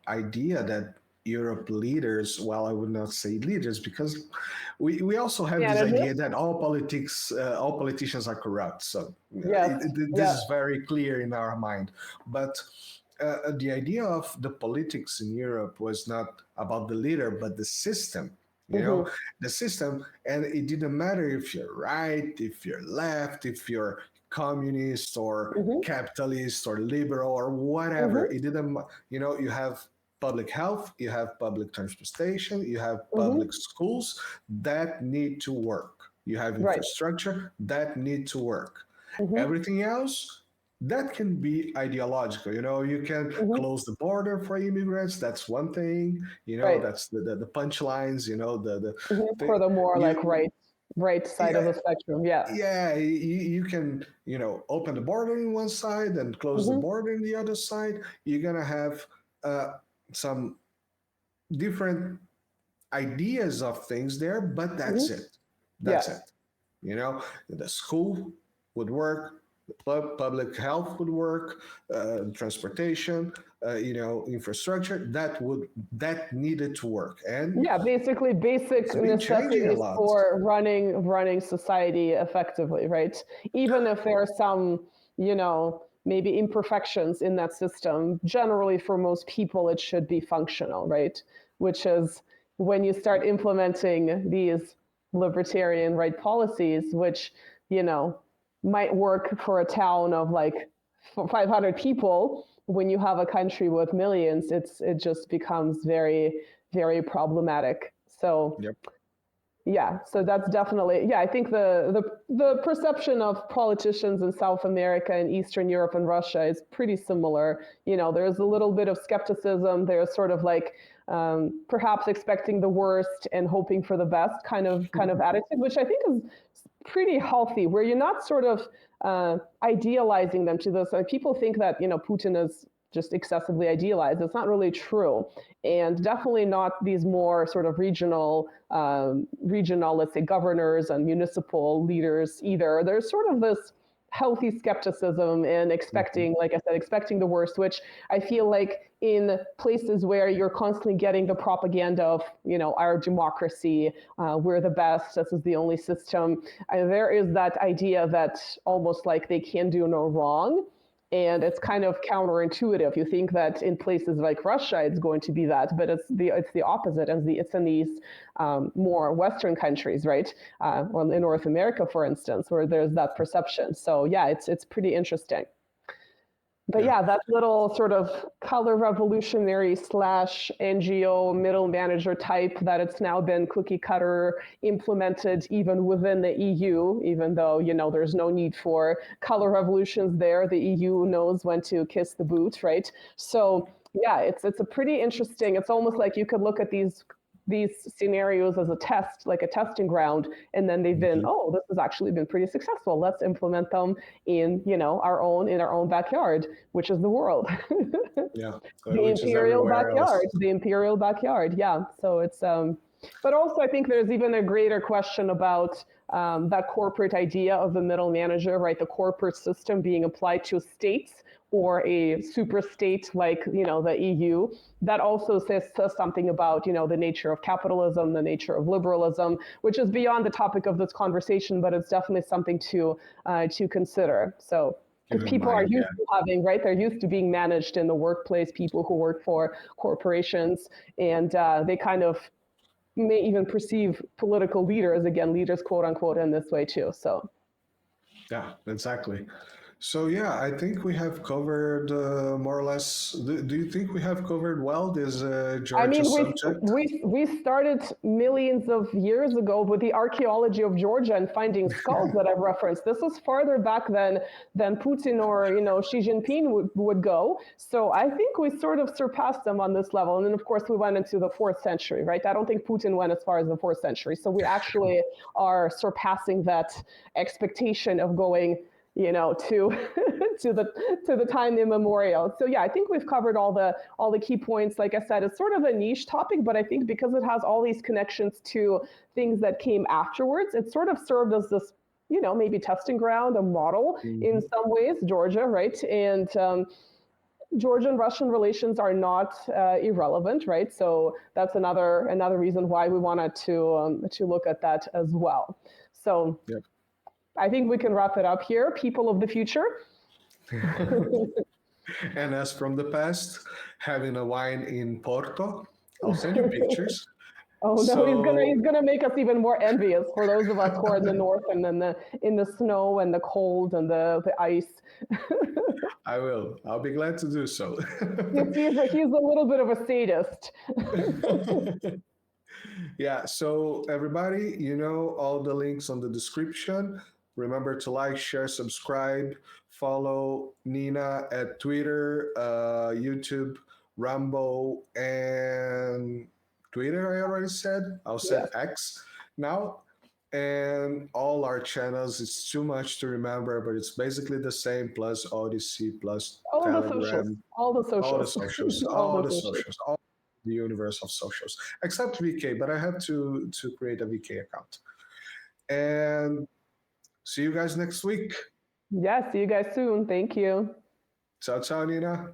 idea that Europe leaders, well, I would not say leaders, because we also have this idea that all politicians are corrupt. So this is very clear in our mind. But the idea of the politics in Europe was not about the leader, but the system. The system, and it didn't matter if you're right, if you're left, if you're communist or capitalist or liberal or whatever. It didn't, you have public health, you have public transportation, you have public schools that need to work. You have infrastructure that need to work. Everything else, that can be ideological. You can close the border for immigrants. That's one thing. That's the punchlines. For the more right side of the spectrum. Yeah, you can open the border in one side and close the border in the other side. You're gonna have some different ideas of things there, but that's it. That's it. The school would work. Public health would work, transportation, infrastructure that needed to work, and basically basic necessities for running society effectively, right? Even if there are some, maybe imperfections in that system, generally for most people it should be functional, right? Which is when you start implementing these libertarian right policies, which might work for a town of like 500 people. When you have a country with millions, it just becomes very, very problematic. So so that's definitely, I think the perception of politicians in South America and Eastern Europe and Russia is pretty similar. There's a little bit of skepticism. There's sort of like perhaps expecting the worst and hoping for the best kind of attitude, which I think is pretty healthy, where you're not sort of idealizing them to this. People think that Putin is just excessively idealized. It's not really true, and definitely not these more sort of regional, let's say, governors and municipal leaders either. There's sort of this healthy skepticism and expecting, like I said, expecting the worst, which I feel like in places where you're constantly getting the propaganda of, our democracy, we're the best, this is the only system, there is that idea that almost like they can do no wrong. And it's kind of counterintuitive. You think that in places like Russia, it's going to be that, but it's the opposite. And it's in these more Western countries, right? Or in North America, for instance, where there's that perception. So it's pretty interesting. But that little sort of color revolutionary / NGO middle manager type that it's now been cookie cutter implemented even within the EU, even though, there's no need for color revolutions there. The EU knows when to kiss the boot, right? So it's a pretty interesting, it's almost like you could look at these scenarios as a test, like a testing ground, and then they've been, this has actually been pretty successful. Let's implement them in, our own backyard, which is the world. The imperial backyard. Yeah. So it's But also, I think there's even a greater question about that corporate idea of the middle manager, right? The corporate system being applied to states or a super state like, the EU. That also says something about, the nature of capitalism, the nature of liberalism, which is beyond the topic of this conversation, but it's definitely something to consider. So, because people are used to having, right? They're used to being managed in the workplace, people who work for corporations, and they kind of may even perceive political leaders, again, leaders, quote unquote, in this way too. So. Yeah, exactly. So yeah, I think we have covered more or less. Do you think we have covered well this Georgia subject? We started millions of years ago with the archaeology of Georgia and finding skulls that I've referenced. This is farther back than Putin or Xi Jinping would go. So I think we sort of surpassed them on this level. And then of course we went into the 4th century, right? I don't think Putin went as far as the 4th century. So we actually are surpassing that expectation of going to the time immemorial. So yeah, I think we've covered all the key points. Like I said, it's sort of a niche topic, but I think because it has all these connections to things that came afterwards, it sort of served as this, maybe testing ground, a model in some ways, Georgia, right? And Georgian Russian relations are not irrelevant, right? So that's another reason why we wanted to look at that as well. So. Yep. I think we can wrap it up here. People of the future. And as from the past, having a wine in Porto. I'll send you pictures. Oh no, so, he's gonna make us even more envious for those of us who are in the north and then in the snow and the cold and the ice. I will. I'll be glad to do so. He's a little bit of a sadist. Yeah, so everybody, all the links on the description. Remember to like, share, subscribe, follow Nina at Twitter, YouTube, Rumble, and Twitter, I already said. I'll say X now. And all our channels, it's too much to remember, but it's basically the same, plus Odyssey, plus Telegram. All the socials. All the universe of socials. Except VK, but I have to create a VK account. And see you guys next week. Yeah, see you guys soon. Thank you. Ciao, ciao, Nina.